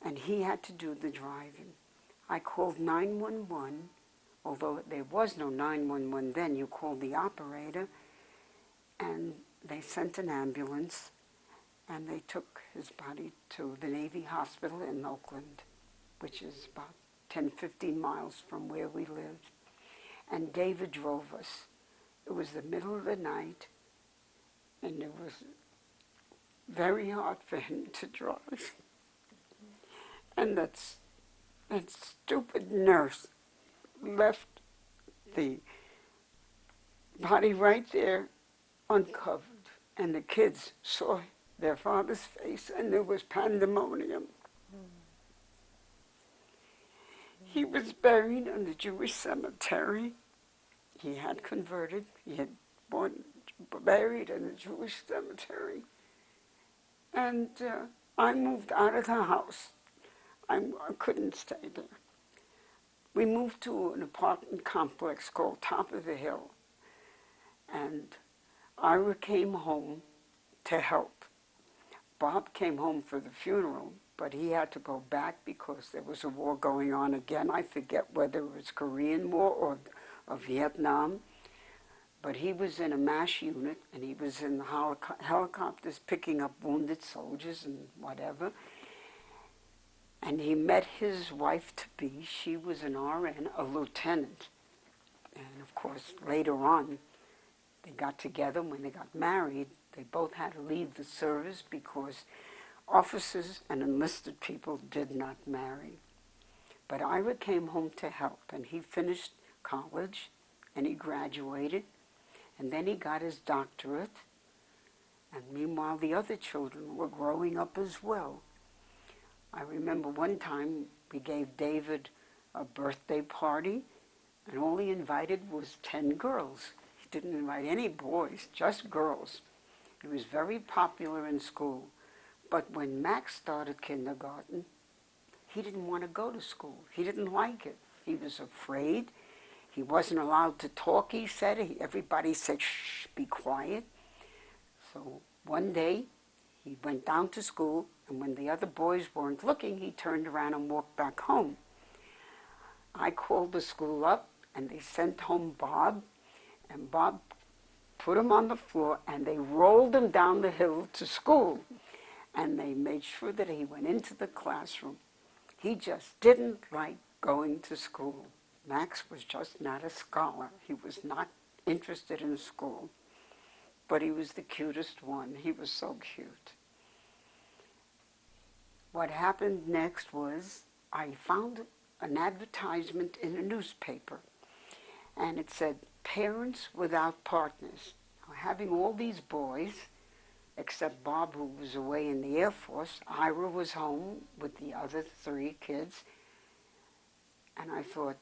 and he had to do the driving. I called 911, although there was no 911 then. You called the operator, and they sent an ambulance, and they took his body to the Navy Hospital in Oakland, which is about 10, 15 miles from where we lived. And David drove us. It was the middle of the night, and it was very hard for him to drive. And that stupid nurse left the body right there uncovered. And the kids saw their father's face, and there was pandemonium. He was buried in the Jewish cemetery. He had converted. He had been buried in the Jewish cemetery. And I moved out of the house. I couldn't stay there. We moved to an apartment complex called Top of the Hill. And Ira came home to help. Bob came home for the funeral, but he had to go back because there was a war going on again. I forget whether it was Korean War or Vietnam. But he was in a MASH unit, and he was in the helicopters picking up wounded soldiers and whatever. And he met his wife-to-be. She was an RN, a lieutenant. And of course, later on, they got together. When they got married, they both had to leave the service because officers and enlisted people did not marry. But Ira came home to help, and he finished college, and he graduated, and then he got his doctorate. And meanwhile, the other children were growing up as well. I remember one time we gave David a birthday party, and all he invited was 10 girls. He didn't invite any boys, just girls. He was very popular in school. But when Max started kindergarten, he didn't want to go to school. He didn't like it. He was afraid. He wasn't allowed to talk, he said. Everybody said, shh, be quiet. So one day, he went down to school, and when the other boys weren't looking, he turned around and walked back home. I called the school up, and they sent home Bob, and Bob put him on the floor, and they rolled him down the hill to school. And they made sure that he went into the classroom. He just didn't like going to school. Max was just not a scholar. He was not interested in school. But he was the cutest one. He was so cute. What happened next was I found an advertisement in a newspaper, and it said, Parents Without Partners. Now, having all these boys, except Bob, who was away in the Air Force, Ira was home with the other 3 kids, and I thought,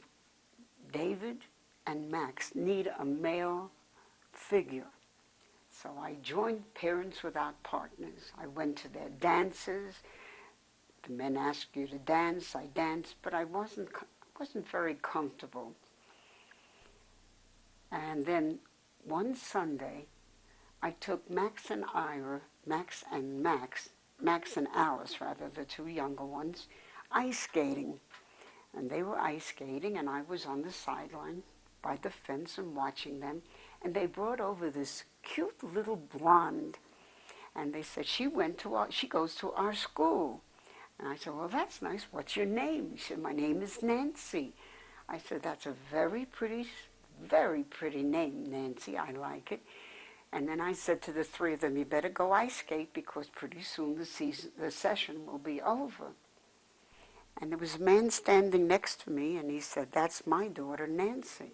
David and Max need a male figure. So I joined Parents Without Partners. I went to their dances. The men asked you to dance. I danced, but I wasn't very comfortable. And then one Sunday, I took Max and Alice, rather, the 2 younger ones, ice skating. And they were ice skating, and I was on the sideline by the fence and watching them. And they brought over this cute little blonde. And they said, she goes to our school. And I said, well, that's nice. What's your name? She said, my name is Nancy. I said, that's a very pretty name, Nancy. I like it. And then I said to the 3 of them, you better go ice skate because pretty soon the session will be over. And there was a man standing next to me, and he said, that's my daughter, Nancy.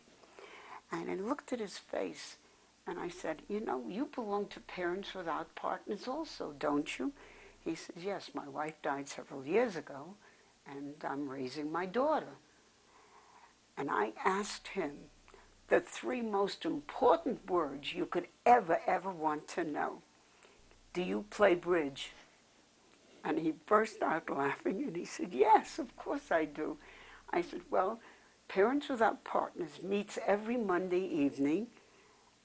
And I looked at his face, and I said, you know, you belong to Parents Without Partners also, don't you? He says, yes, my wife died several years ago, and I'm raising my daughter. And I asked him the 3 most important words you could ever want to know. Do you play bridge? And he burst out laughing, and he said, yes, of course I do. I said, well, Parents Without Partners meets every Monday evening,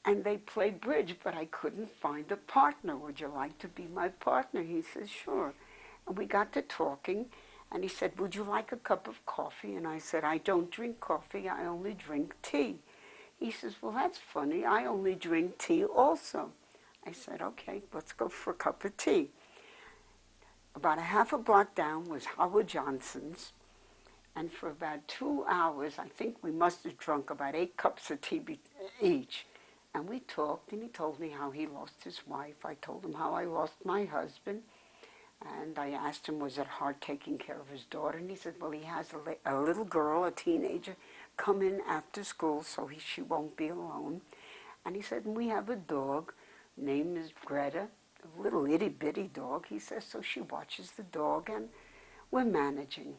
and they play bridge, but I couldn't find a partner. Would you like to be my partner? He said, sure. And we got to talking, and he said, would you like a cup of coffee? And I said, I don't drink coffee, I only drink tea. He says, well, that's funny, I only drink tea also. I said, okay, let's go for a cup of tea. About a half a block down was Howard Johnson's, and for about 2 hours, I think we must have drunk about 8 cups of tea each. And we talked, and he told me how he lost his wife. I told him how I lost my husband. And I asked him, was it hard taking care of his daughter? And he said, well, he has a little girl, a teenager, come in after school so she won't be alone. And he said, and we have a dog, name is Greta, a little itty-bitty dog. He says, so she watches the dog, and we're managing.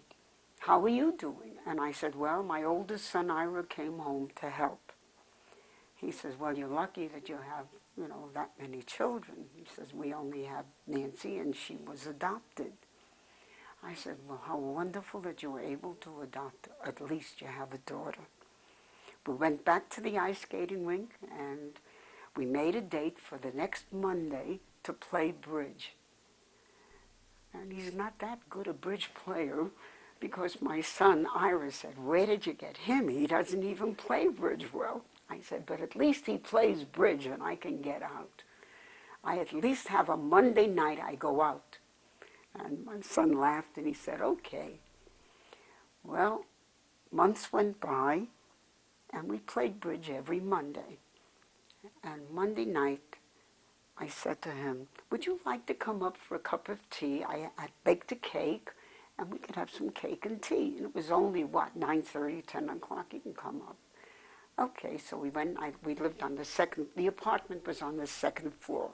how are you doing? And I said, well, my oldest son, Ira, came home to help. He says, well, you're lucky that you have, that many children. He says, we only have Nancy, and she was adopted. I said, well, how wonderful that you were able to adopt. At least you have a daughter. We went back to the ice skating rink, and we made a date for the next Monday to play bridge. And he's not that good a bridge player because my son, Ira, said, where did you get him? He doesn't even play bridge well. I said, but at least he plays bridge and I can get out. I at least have a Monday night I go out. And my son laughed and he said, okay. Well, months went by and we played bridge every Monday. And Monday night, I said to him, would you like to come up for a cup of tea? I baked a cake, and we could have some cake and tea. And it was only, 9:30, 10 o'clock, you can come up. Okay, so we went, we lived on the second, the apartment was on the second floor.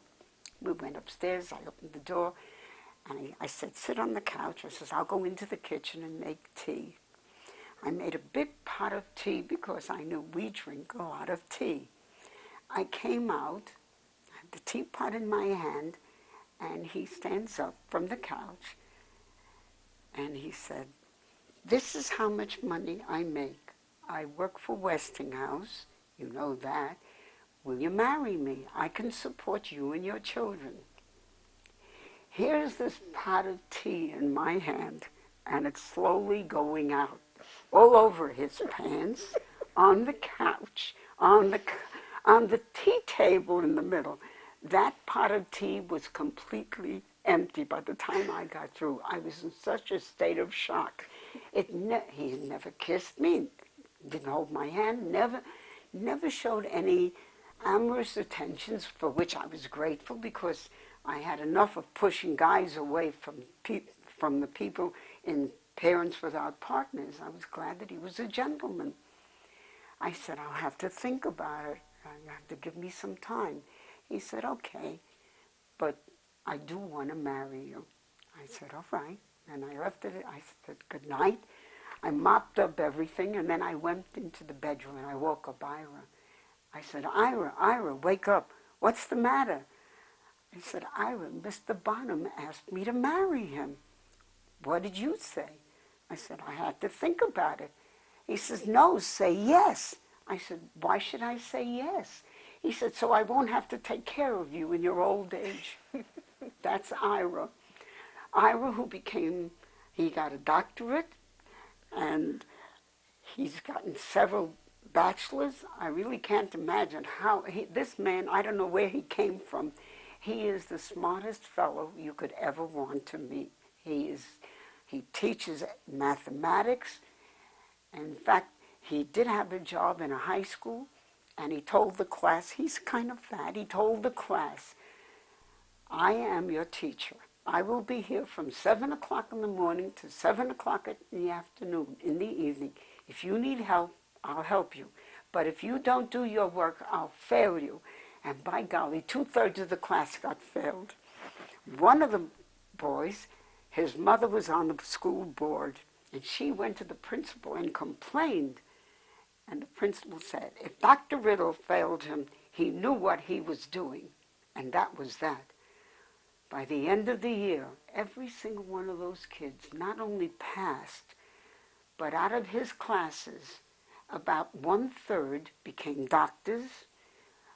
We went upstairs, I opened the door, and I said, sit on the couch. I says, I'll go into the kitchen and make tea. I made a big pot of tea because I knew we drink a lot of tea. I came out, the teapot in my hand, and he stands up from the couch and he said, this is how much money I make. I work for Westinghouse, you know that. Will you marry me? I can support you and your children. Here's this pot of tea in my hand, and it's slowly going out all over his pants, on the couch, on the tea table in the middle. That pot of tea was completely empty by the time I got through. I was in such a state of shock. He had never kissed me, didn't hold my hand, never showed any amorous attentions, for which I was grateful because I had enough of pushing guys away from the people in Parents Without Partners. I was glad that he was a gentleman. I said, I'll have to think about it. You have to give me some time. He said, okay, but I do want to marry you. I said, all right. And I left it. I said, good night. I mopped up everything, and then I went into the bedroom, and I woke up Ira. I said, Ira, wake up. What's the matter? I said, Ira, Mr. Bonham asked me to marry him. What did you say? I said, I had to think about it. He says, no, say yes. I said, why should I say yes? He said, so I won't have to take care of you in your old age. That's Ira. Ira, he got a doctorate, and he's gotten several bachelors. I really can't imagine how, this man, I don't know where he came from. He is the smartest fellow you could ever want to meet. He teaches mathematics. In fact, he did have a job in a high school, and he told the class, he's kind of fat, he told the class, I am your teacher. I will be here from 7 o'clock in the morning to 7 o'clock in the afternoon, in the evening. If you need help, I'll help you. But if you don't do your work, I'll fail you. And by golly, 2/3 of the class got failed. One of the boys, his mother was on the school board, and she went to the principal and complained. And the principal said, if Dr. Riddle failed him, he knew what he was doing. And that was that. By the end of the year, every single one of those kids not only passed, but out of his classes, about 1/3 became doctors,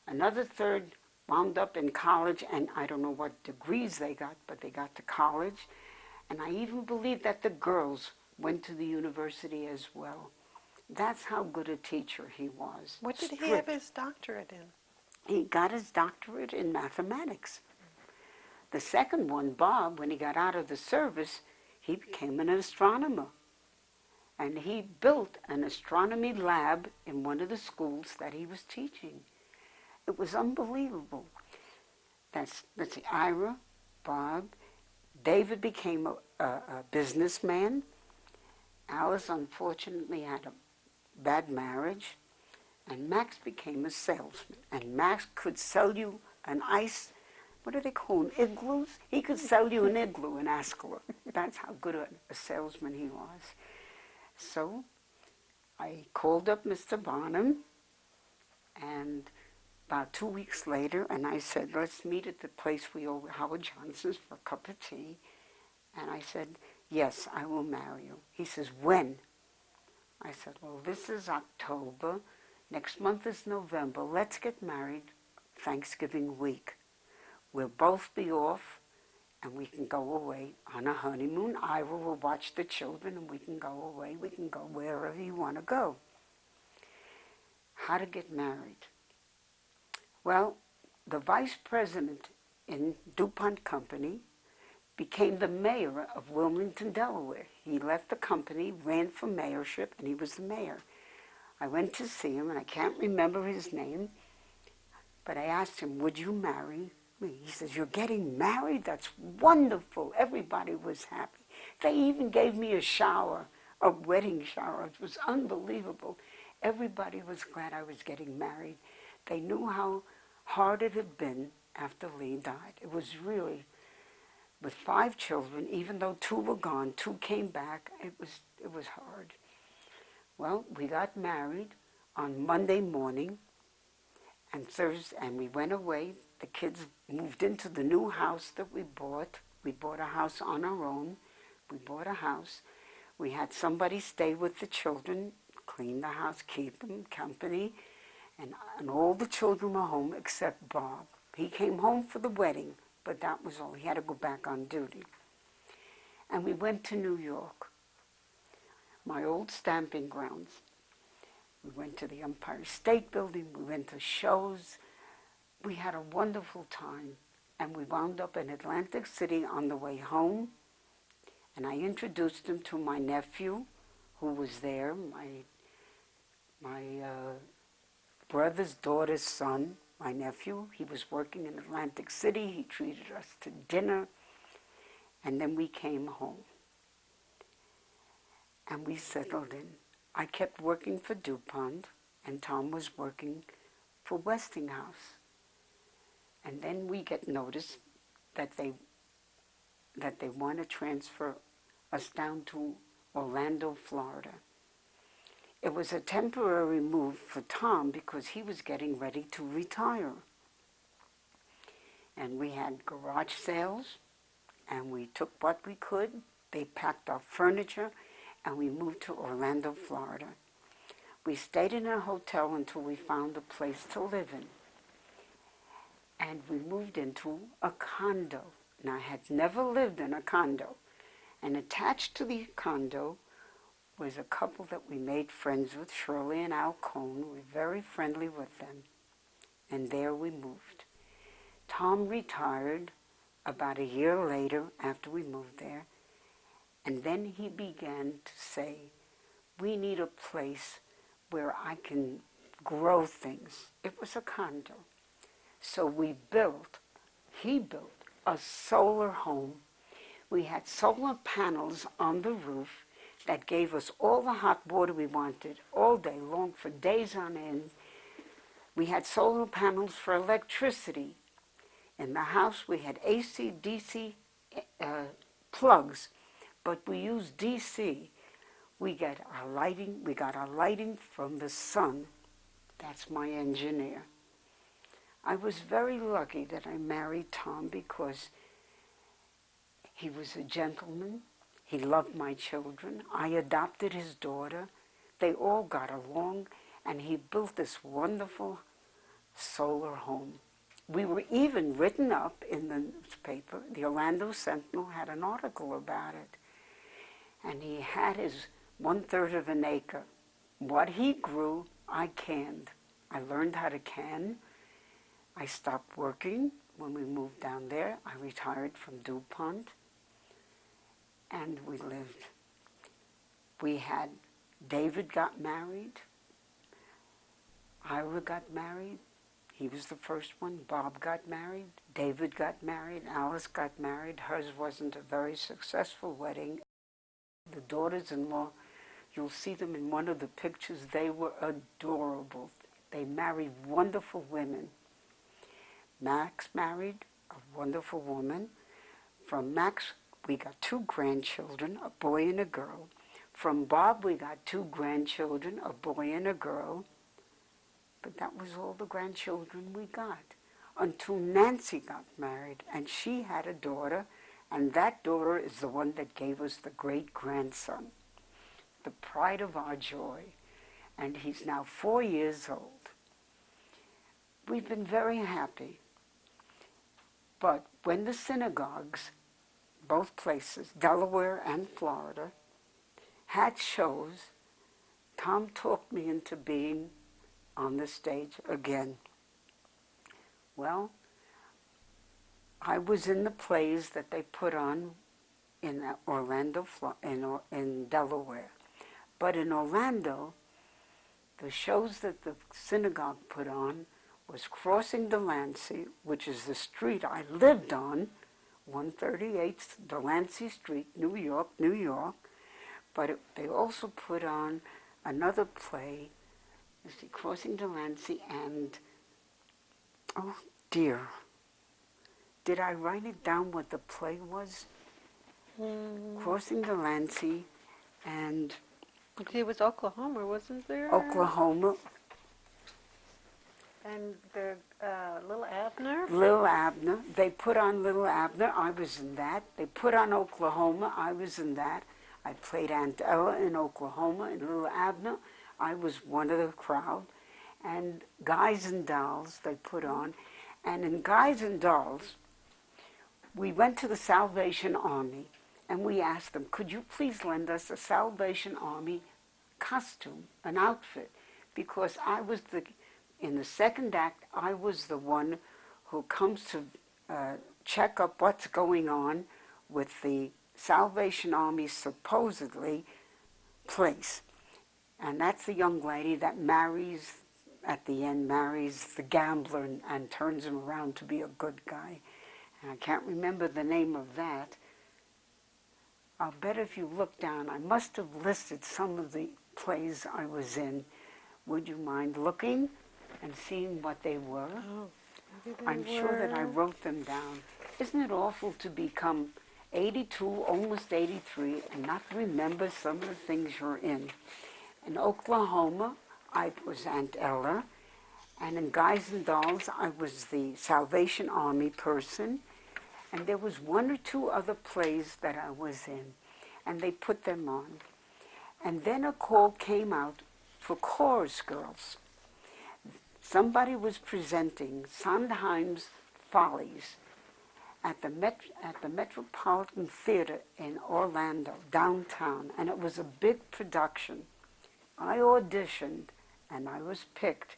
another third wound up in college, and I don't know what degrees they got, but they got to college. And I even believe that the girls went to the university as well. That's how good a teacher he was. What did he Strict. have his doctorate in? He got his doctorate in mathematics. The second one, Bob, when he got out of the service, he became an astronomer. And he built an astronomy lab in one of the schools that he was teaching. It was unbelievable. Let's see, Ira, Bob, David became a businessman. Alice, unfortunately, had a bad marriage. And Max became a salesman. And Max could sell you an ice, what do they call them, igloos? He could sell you an igloo in Ascalon. That's how good a salesman he was. So I called up Mr. Bonham, and about 2 weeks later, and I said, let's meet at the place we owe Howard Johnson's for a cup of tea. And I said, yes, I will marry you. He says, when? I said, well, this is October. Next month is November. Let's get married Thanksgiving week. We'll both be off, and we can go away on a honeymoon. Ira will watch the children, and we can go away. We can go wherever you want to go. How to get married? Well, the vice president in DuPont Company became the mayor of Wilmington, Delaware. He left the company, ran for mayorship, and he was the mayor. I went to see him, and I can't remember his name, but I asked him, would you marry me? He says, you're getting married? That's wonderful. Everybody was happy. They even gave me a shower, a wedding shower. It was unbelievable. Everybody was glad I was getting married. They knew how hard it had been after Lee died. It was really, with 5 children, even though 2 were gone, 2 came back, it was hard. Well, we got married on Monday morning, and Thursday, and we went away. The kids moved into the new house that we bought. We bought a house on our own. We bought a house. We had somebody stay with the children, clean the house, keep them company, and all the children were home except Bob. He came home for the wedding, but that was all. He had to go back on duty. And we went to New York, my old stamping grounds. We went to the Empire State Building. We went to shows. We had a wonderful time. And we wound up in Atlantic City on the way home. And I introduced him to my nephew, who was there, my brother's daughter's son, my nephew. He was working in Atlantic City. He treated us to dinner. And then we came home. And we settled in. I kept working for DuPont, and Tom was working for Westinghouse. And then we get notice that they want to transfer us down to Orlando, Florida. It was a temporary move for Tom because he was getting ready to retire. And we had garage sales, and we took what we could. They packed our furniture, and we moved to Orlando, Florida. We stayed in a hotel until we found a place to live in. And we moved into a condo. And I had never lived in a condo. And attached to the condo was a couple that we made friends with, Shirley and Al Cohn. We were very friendly with them. And there we moved. Tom retired about a year later after we moved there. And then he began to say, we need a place where I can grow things. It was a condo. So he built a solar home. We had solar panels on the roof that gave us all the hot water we wanted all day long for days on end. We had solar panels for electricity. In the house we had AC, DC plugs, but we used DC. We got our lighting from the sun. That's my engineer. I was very lucky that I married Tom because he was a gentleman. He loved my children. I adopted his daughter. They all got along, and he built this wonderful solar home. We were even written up in the newspaper. The Orlando Sentinel had an article about it. And he had his 1/3 of an acre. What he grew, I canned. I learned how to can. I stopped working when we moved down there. I retired from DuPont, and we lived. David got married. Ira got married. He was the first one. Bob got married. David got married. Alice got married. Hers wasn't a very successful wedding. The daughters-in-law, you'll see them in one of the pictures. They were adorable. They married wonderful women. Max married a wonderful woman. From Max, we got 2 grandchildren, a boy and a girl. From Bob, we got 2 grandchildren, a boy and a girl. But that was all the grandchildren we got until Nancy got married, and she had a daughter, and that daughter is the one that gave us the great-grandson, the pride of our joy, and he's now 4 years old. We've been very happy. But when the synagogues, both places, Delaware and Florida, had shows, Tom talked me into being on the stage again. Well, I was in the plays that they put on in Orlando, in Delaware. But in Orlando, the shows that the synagogue put on was Crossing Delancey, which is the street I lived on, 138th Delancey Street, New York, New York. But they also put on another play, let's see, Crossing Delancey and, oh dear, did I write it down what the play was? Crossing Delancey and It was Oklahoma, wasn't there? Oklahoma. And the Little Abner? Little Abner. They put on Little Abner. I was in that. They put on Oklahoma. I was in that. I played Aunt Ella in Oklahoma. In Little Abner, I was one of the crowd. And Guys and Dolls they put on. And in Guys and Dolls, we went to the Salvation Army and we asked them, could you please lend us a Salvation Army costume, an outfit? Because I was in the second act, I was the one who comes to check up what's going on with the Salvation Army supposedly place. And that's the young lady that marries, at the end, marries the gambler and turns him around to be a good guy. And I can't remember the name of that. I'll bet if you look down, I must have listed some of the plays I was in. Would you mind looking and seeing what they were? Oh, I'm sure that I wrote them down. Isn't it awful to become 82, almost 83, and not remember some of the things you're in? In Oklahoma, I was Aunt Ella, and in Guys and Dolls, I was the Salvation Army person, and there was 1 or 2 other plays that I was in, and they put them on. And then a call came out for chorus girls. Somebody was presenting Sondheim's Follies at the Metropolitan Theater in Orlando, downtown, and it was a big production. I auditioned, and I was picked.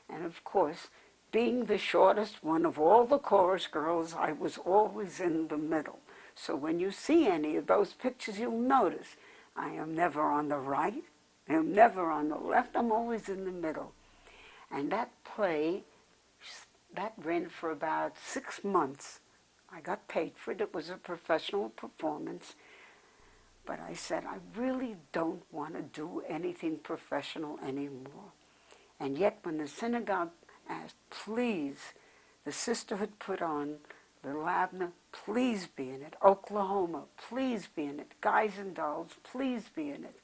And of course, being the shortest one of all the chorus girls, I was always in the middle. So when you see any of those pictures, you'll notice I am never on the right, I am never on the left, I'm always in the middle. And that play, that ran for about 6 months. I got paid for it. It was a professional performance. But I said, I really don't want to do anything professional anymore. And yet when the synagogue asked, please, the sisterhood put on Little Abner, please be in it. Oklahoma, please be in it. Guys and Dolls, please be in it.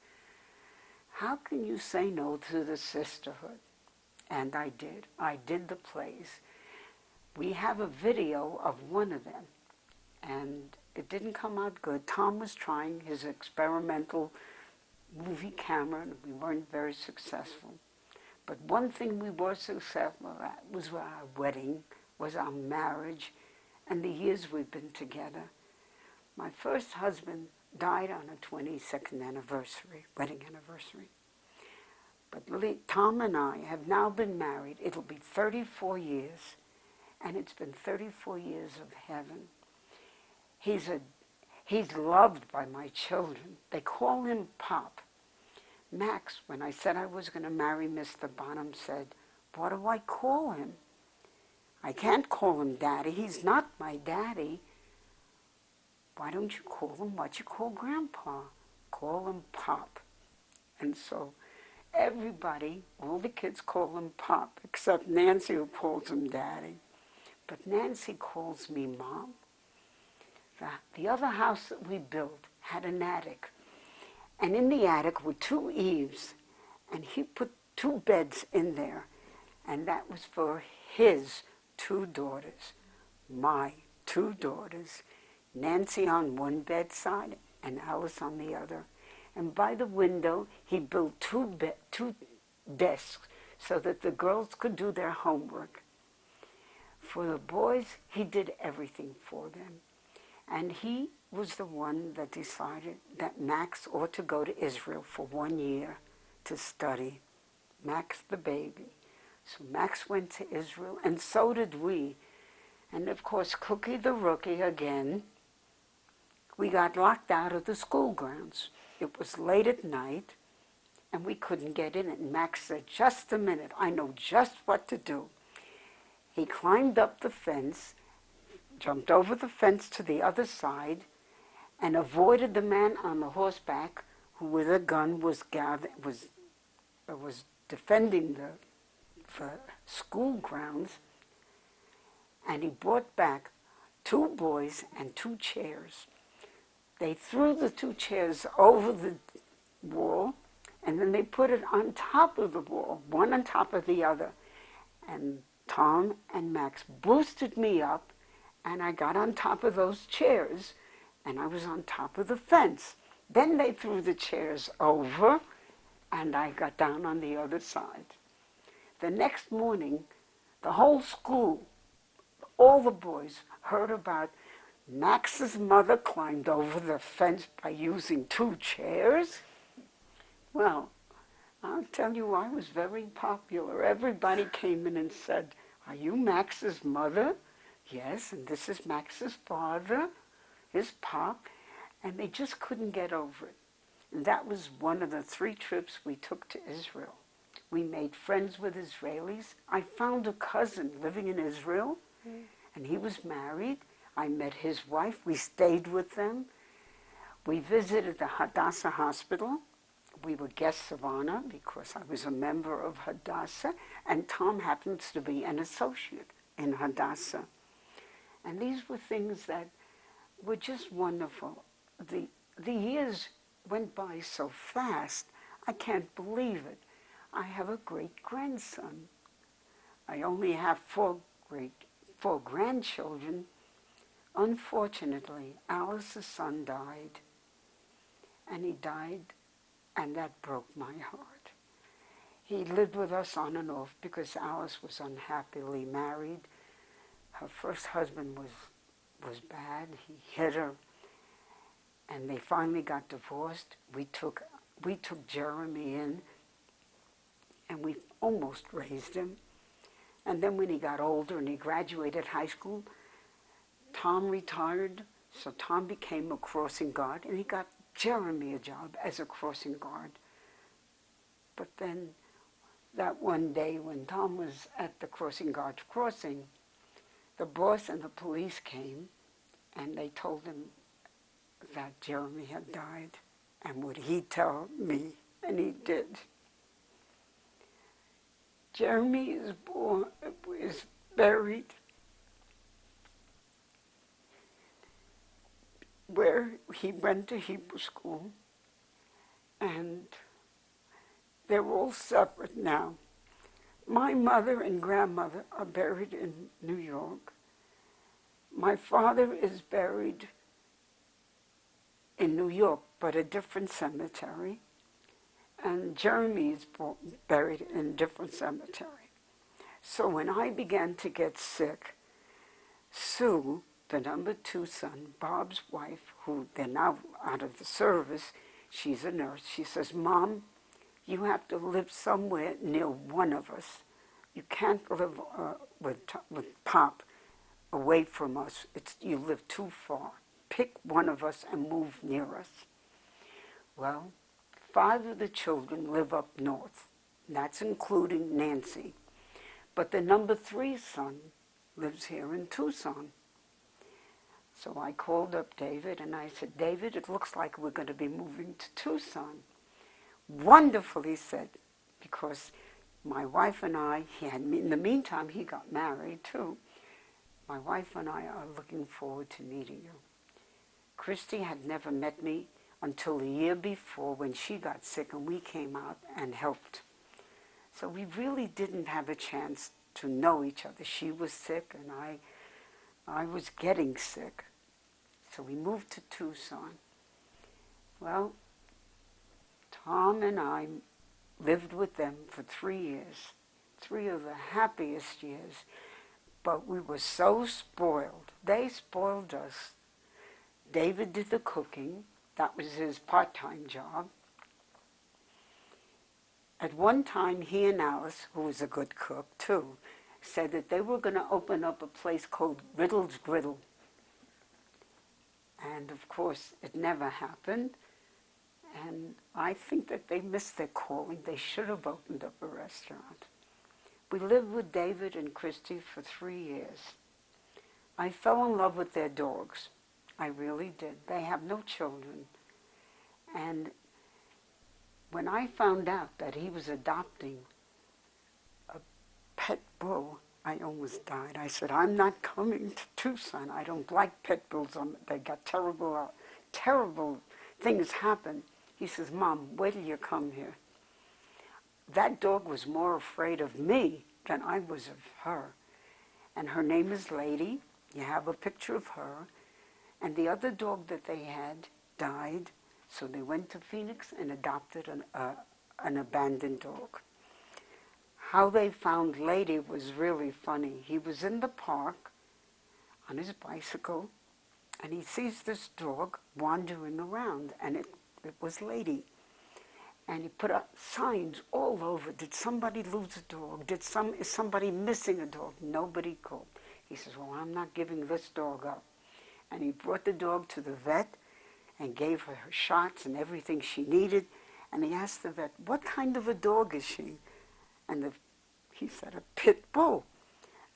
How can you say no to the sisterhood? And I did. I did the plays. We have a video of one of them, and it didn't come out good. Tom was trying his experimental movie camera, and we weren't very successful. But one thing we were successful at was our wedding, was our marriage, and the years we've been together. My first husband died on a 22nd anniversary, wedding anniversary. But Tom and I have now been married. It'll be 34 years, and it's been 34 years of heaven. He's loved by my children. They call him Pop. Max, when I said I was going to marry Mr. Bonham, said, what do I call him? I can't call him Daddy. He's not my daddy. Why don't you call him what you call Grandpa? Call him Pop. And so everybody, all the kids call him Pop, except Nancy, who calls him Daddy. But Nancy calls me Mom. The other house that we built had an attic. And in the attic were two eaves, and he put two beds in there, and that was for his two daughters, my two daughters, Nancy on one bedside and Alice on the other. And by the window, he built two desks so that the girls could do their homework. For the boys, he did everything for them. And he was the one that decided that Max ought to go to Israel for 1 year to study. Max the baby. So Max went to Israel, and so did we. And of course, Cookie the rookie again, we got locked out of the school grounds. It was late at night, and we couldn't get in. And Max said, just a minute, I know just what to do. He climbed up the fence, jumped over the fence to the other side, and avoided the man on the horseback who with a gun was defending the school grounds. And he brought back two boys and two chairs. They threw the two chairs over the wall, and then they put it on top of the wall, one on top of the other. And Tom and Max boosted me up, and I got on top of those chairs, and I was on top of the fence. Then they threw the chairs over, and I got down on the other side. The next morning, the whole school, all the boys, heard about Max's mother climbed over the fence by using two chairs. Well, I'll tell you, I was very popular. Everybody came in and said, are you Max's mother? Yes, and this is Max's father, his pop. And they just couldn't get over it. And that was one of the 3 trips we took to Israel. We made friends with Israelis. I found a cousin living in Israel, and he was married. I met his wife. We stayed with them. We visited the Hadassah Hospital. We were guests of honor because I was a member of Hadassah, and Tom happens to be an associate in Hadassah. And these were things that were just wonderful. The years went by so fast, I can't believe it. I have a great-grandson. I only have four grandchildren. Unfortunately, Alice's son died, and he died, and that broke my heart. He lived with us on and off because Alice was unhappily married. Her first husband was bad. He hit her, and they finally got divorced. We took Jeremy in, and we almost raised him. And then when he got older and he graduated high school, Tom retired, so Tom became a crossing guard, and he got Jeremy a job as a crossing guard. But then that one day when Tom was at the crossing guard crossing, the boss and the police came, and they told him that Jeremy had died, and would he tell me, and he did. Jeremy is buried where he went to Hebrew school, and they're all separate now. My mother and grandmother are buried in New York. My father is buried in New York, but a different cemetery. And Jeremy is buried in a different cemetery. So when I began to get sick, Sue, the number 2 son, Bob's wife, who they're now out of the service, she's a nurse, she says, Mom, you have to live somewhere near one of us. You can't live with Pop away from us. You live too far. Pick one of us and move near us. Well, 5 of the children live up north. That's including Nancy. But the number 3 son lives here in Tucson. So I called up David and I said, David, it looks like we're going to be moving to Tucson. Wonderful, he said, because my wife and I, in the meantime, he got married too. My wife and I are looking forward to meeting you. Christy had never met me until the year before when she got sick and we came out and helped. So we really didn't have a chance to know each other. She was sick and I was getting sick. So we moved to Tucson. Well, Tom and I lived with them for 3 years, 3 of the happiest years. But we were so spoiled. They spoiled us. David did the cooking. That was his part-time job. At one time, he and Alice, who was a good cook too, said that they were going to open up a place called Riddle's Griddle. And of course, it never happened. And I think that they missed their calling. They should have opened up a restaurant. We lived with David and Christy for 3 years. I fell in love with their dogs. I really did. They have no children. And when I found out that he was adopting a pet bull, I almost died. I said, I'm not coming to Tucson. I don't like pet bulls. They got terrible things happen. He says, Mom, wait till you come here. That dog was more afraid of me than I was of her. And her name is Lady. You have a picture of her. And the other dog that they had died, so they went to Phoenix and adopted an abandoned dog. How they found Lady was really funny. He was in the park on his bicycle, and he sees this dog wandering around, and it was Lady. And he put up signs all over. Did somebody lose a dog? Is somebody missing a dog? Nobody called. He says, well, I'm not giving this dog up. And he brought the dog to the vet and gave her shots and everything she needed. And he asked the vet, what kind of a dog is she? And he said, a pit bull.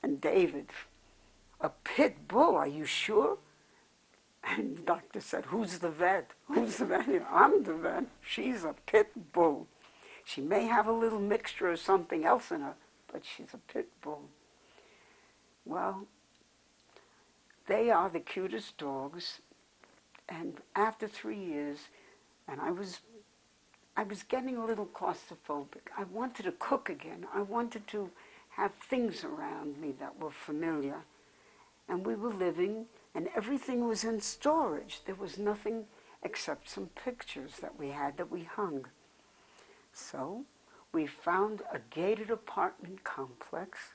And David, a pit bull, are you sure? And the doctor said, who's the vet? Who's the vet? I'm the vet. She's a pit bull. She may have a little mixture of something else in her, but she's a pit bull. Well, they are the cutest dogs. And after 3 years, and I was getting a little claustrophobic. I wanted to cook again. I wanted to have things around me that were familiar. And we were living, and everything was in storage. There was nothing except some pictures that we had that we hung. So we found a gated apartment complex,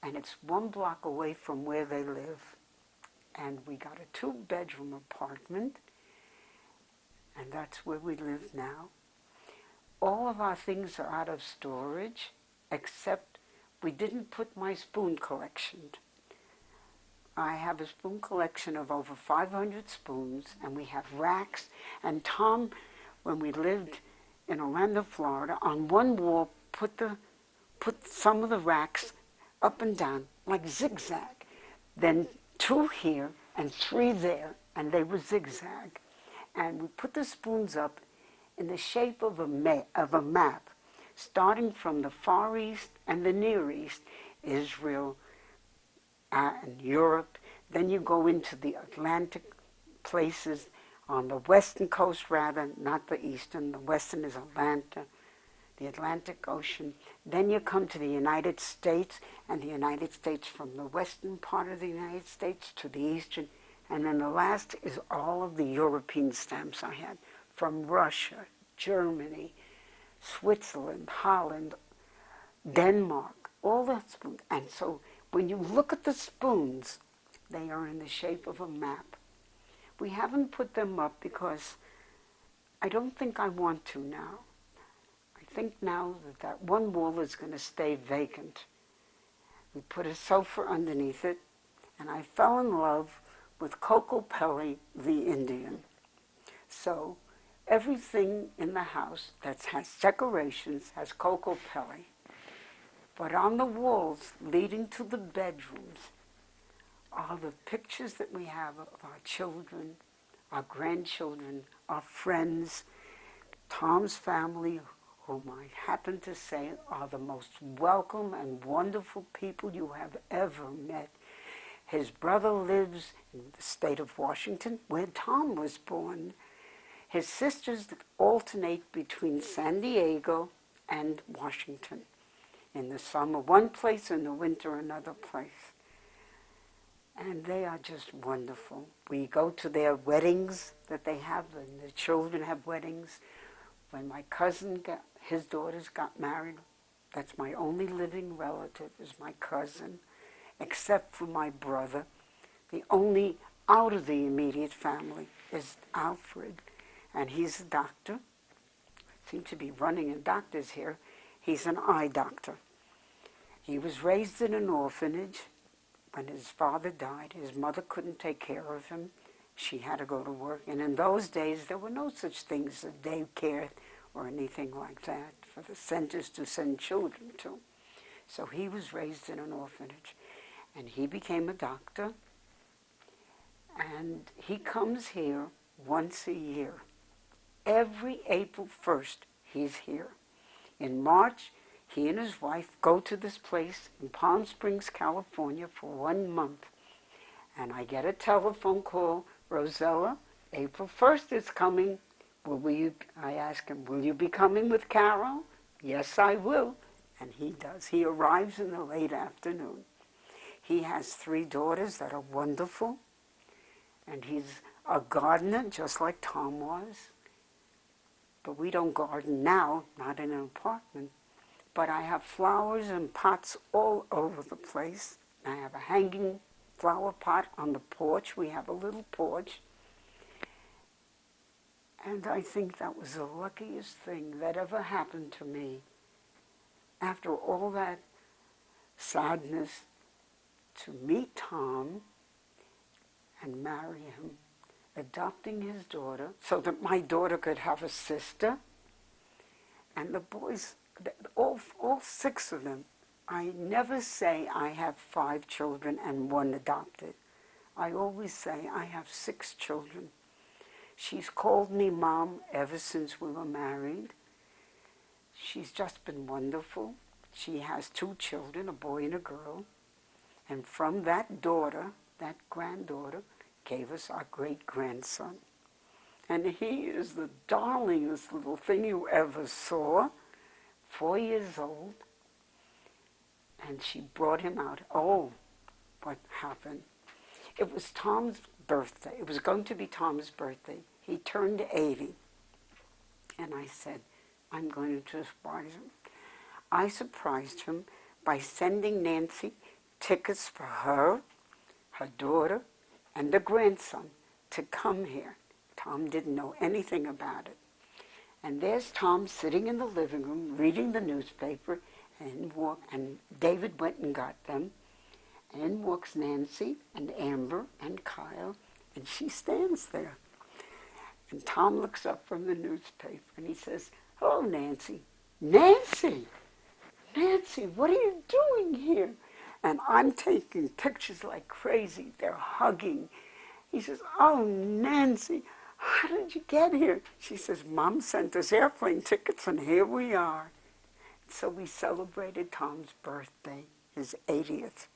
and it's 1 block away from where they live. And we got a 2-bedroom apartment, and that's where we live now. All of our things are out of storage, except we didn't put my spoon collection. I have a spoon collection of over 500 spoons, and we have racks. And Tom, when we lived in Orlando, Florida, on one wall put some of the racks up and down like zigzag. Then 2 here and 3 there, and they were zigzag. And we put the spoons up in the shape of a map, starting from the Far East and the Near East, Israel and Europe. Then you go into the Atlantic places on the western coast, rather, not the eastern. The western is Atlanta, the Atlantic Ocean. Then you come to the United States, and the United States from the western part of the United States to the eastern. And then the last is all of the European stamps I had, from Russia, Germany, Switzerland, Holland, Denmark, all that spoons. And so when you look at the spoons, they are in the shape of a map. We haven't put them up because I don't think I want to now. I think now that 1 wall is going to stay vacant. We put a sofa underneath it, and I fell in love with Coco Pelli, the Indian. So everything in the house that has decorations has Coco Pelli. But on the walls leading to the bedrooms are the pictures that we have of our children, our grandchildren, our friends, Tom's family, whom I happen to say are the most welcome and wonderful people you have ever met. His brother lives in the state of Washington, where Tom was born. His sisters alternate between San Diego and Washington. In the summer, one place, in the winter, another place. And they are just wonderful. We go to their weddings that they have, and the children have weddings. When my cousin his daughters got married, that's my only living relative, is my cousin, except for my brother. The only out of the immediate family is Alfred, and he's a doctor. Seems to be running in doctors here. He's an eye doctor. He was raised in an orphanage. When his father died, his mother couldn't take care of him. She had to go to work. And in those days, there were no such things as daycare or anything like that for the centers to send children to. So he was raised in an orphanage. And he became a doctor. And he comes here once a year. Every April 1st, he's here. In March, he and his wife go to this place in Palm Springs, California for 1 month. And I get a telephone call, Rosella, April 1st is coming. I ask him, will you be coming with Carol? Yes, I will. And he does. He arrives in the late afternoon. He has 3 daughters that are wonderful. And he's a gardener, just like Tom was. But we don't garden now, not in an apartment. But I have flowers and pots all over the place. I have a hanging flower pot on the porch. We have a little porch. And I think that was the luckiest thing that ever happened to me. After all that sadness, to meet Tom and marry him, adopting his daughter so that my daughter could have a sister. And the boys, all 6 of them, I never say I have 5 children and 1 adopted. I always say I have 6 children. She's called me Mom ever since we were married. She's just been wonderful. She has 2 children, a boy and a girl. And from that daughter, that granddaughter, gave us our great-grandson. And he is the darlingest little thing you ever saw, 4 years old. And she brought him out. Oh, what happened? It was Tom's birthday. It was going to be Tom's birthday. He turned 80. And I said, I'm going to surprise him. I surprised him by sending Nancy tickets for her daughter, and the grandson to come here. Tom didn't know anything about it. And there's Tom sitting in the living room reading the newspaper, and David went and got them. And in walks Nancy and Amber and Kyle, and she stands there. And Tom looks up from the newspaper and he says, "Hello, Nancy." Nancy! Nancy, what are you doing here? And I'm taking pictures like crazy. They're hugging. He says, "Oh, Nancy, how did you get here?" She says, "Mom sent us airplane tickets and here we are." So we celebrated Tom's birthday, his 80th.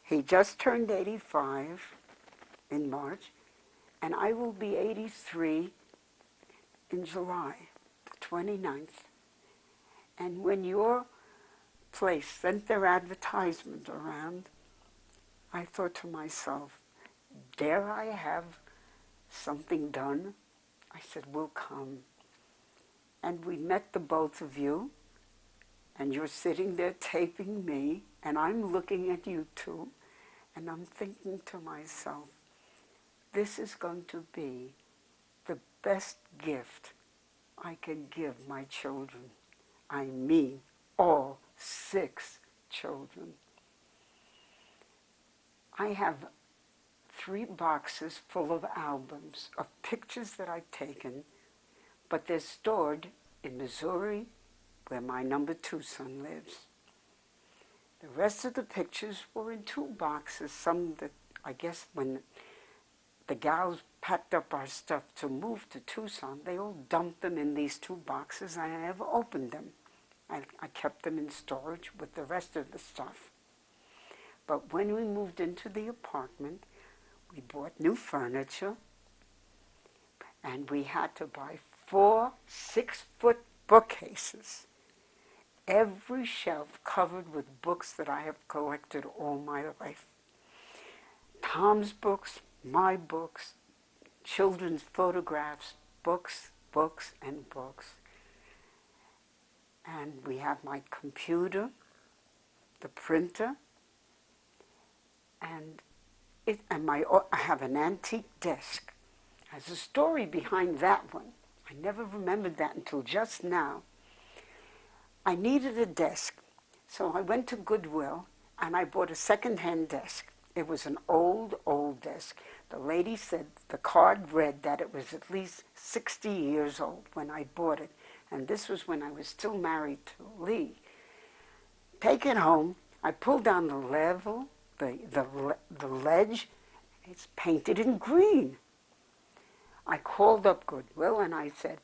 He just turned 85 in March, and I will be 83 in July, the 29th. And when your place sent their advertisement around, I thought to myself, dare I have something done? I said, we'll come. And we met the both of you, and you're sitting there taping me, and I'm looking at you two, and I'm thinking to myself, this is going to be the best gift I can give my children. I mean, all 6 children. I have 3 boxes full of albums of pictures that I've taken, but they're stored in Missouri, where my number 2 son lives. The rest of the pictures were in 2 boxes, some that I guess when the gals packed up our stuff to move to Tucson, they all dumped them in these 2 boxes, and I never opened them. I kept them in storage with the rest of the stuff. But when we moved into the apartment, we bought new furniture, and we had to buy 4 6-foot bookcases, every shelf covered with books that I have collected all my life. Tom's books, my books, children's photographs, books, books, and books. And we have my computer, the printer, and I have an antique desk. There's a story behind that one. I never remembered that until just now. I needed a desk, so I went to Goodwill and I bought a second-hand desk. It was an old, old desk. The lady said the card read that it was at least 60 years old when I bought it. And this was when I was still married to Lee. Take it home. I pulled down the level, the ledge. It's painted in green. I called up Goodwill and I said,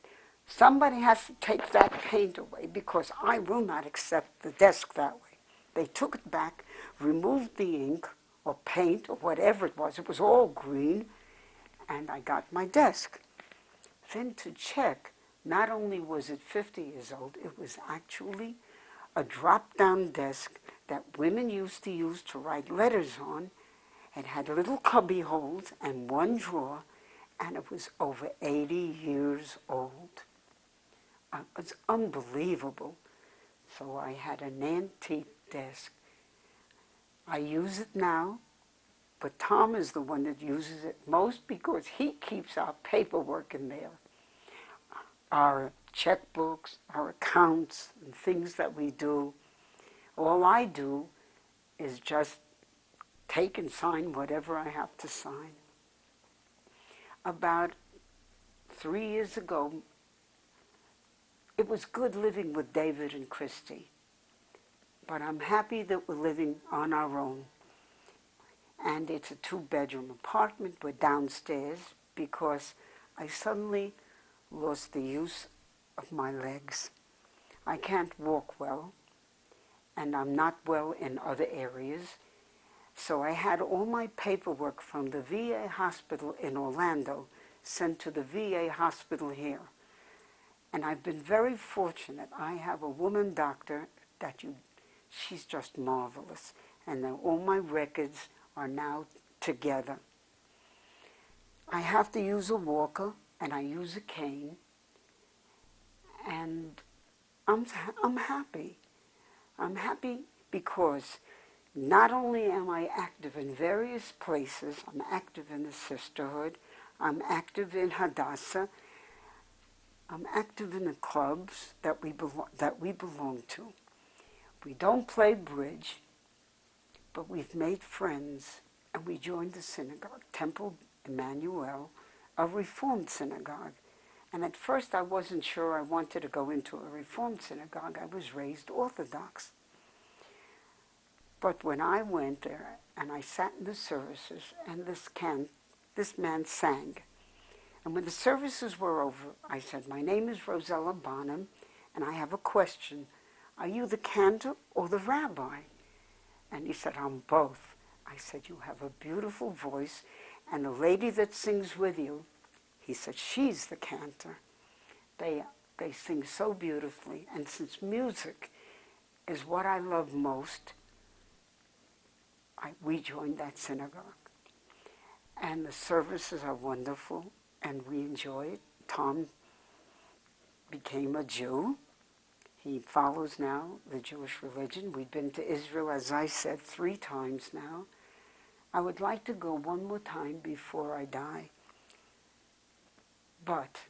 somebody has to take that paint away because I will not accept the desk that way. They took it back, removed the ink or paint or whatever it was. It was all green, and I got my desk. Then to check, not only was it 50 years old, it was actually a drop-down desk that women used to use to write letters on. It had little cubby holes and one drawer, and it was over 80 years old. It was unbelievable. So I had an antique desk. I use it now, but Tom is the one that uses it most because he keeps our paperwork in there. Our checkbooks, our accounts, and things that we do. All I do is just take and sign whatever I have to sign. About 3 years ago, it was good living with David and Christy, but I'm happy that we're living on our own. And it's a 2-bedroom apartment. We're downstairs because I suddenly lost the use of my legs. I can't walk well, and I'm not well in other areas. So I had all my paperwork from the VA hospital in Orlando sent to the VA hospital here. And I've been very fortunate. I have a woman doctor she's just marvelous. And then all my records are now together. I have to use a walker, and I use a cane. And I'm happy. I'm happy because not only am I active in various places, I'm active in the sisterhood, I'm active in Hadassah, I'm active in the clubs that we belong to. We don't play bridge, but we've made friends, and we joined the synagogue, Temple Emmanuel, a Reformed synagogue. And at first I wasn't sure I wanted to go into a Reformed synagogue. I was raised Orthodox. But when I went there and I sat in the services, and this man sang. And when the services were over, I said, my name is Rosella Bonham, and I have a question. Are you the cantor or the rabbi? And he said, I'm both. I said, you have a beautiful voice, and the lady that sings with you, he said, she's the cantor. They sing so beautifully, and since music is what I love most, we joined that synagogue. And the services are wonderful, and we enjoy it. Tom became a Jew. He follows now the Jewish religion. We've been to Israel, as I said, 3 times now. I would like to go one more time before I die. But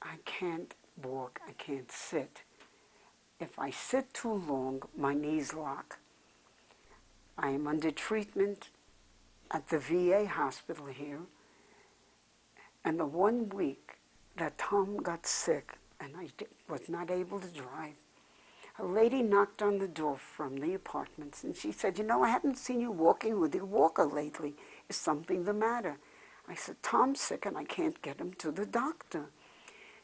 I can't walk, I can't sit. If I sit too long, my knees lock. I am under treatment at the VA hospital here. And the 1 week that Tom got sick and I was not able to drive, a lady knocked on the door from the apartments and she said, you know, I haven't seen you walking with your walker lately. Is something the matter? I said, Tom's sick and I can't get him to the doctor.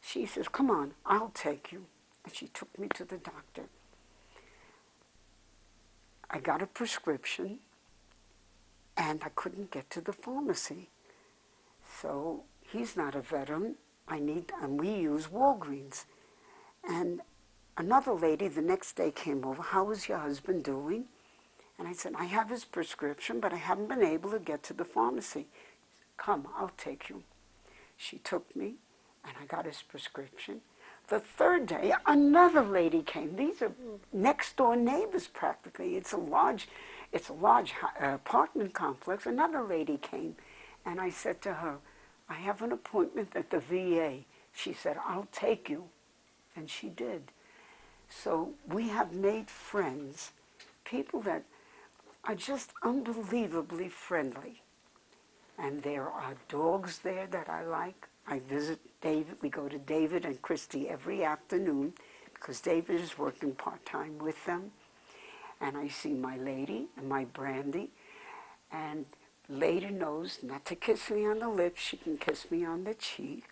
She says, come on, I'll take you. And she took me to the doctor. I got a prescription and I couldn't get to the pharmacy. So He's not a veteran. And we use Walgreens. And another lady the next day came over. How is your husband doing? And I said, I have his prescription, but I haven't been able to get to the pharmacy. Come, I'll take you. She took me, and I got his prescription. The third day, another lady came. These are next door neighbors practically. It's a large apartment complex. Another lady came, and I said to her, I have an appointment at the VA. She said, I'll take you. And she did. So we have made friends, people that are just unbelievably friendly. And there are dogs there that I like. I visit David. We go to David and Christy every afternoon because David is working part-time with them. And I see my lady and my Brandy. And Lady knows not to kiss me on the lips. She can kiss me on the cheek.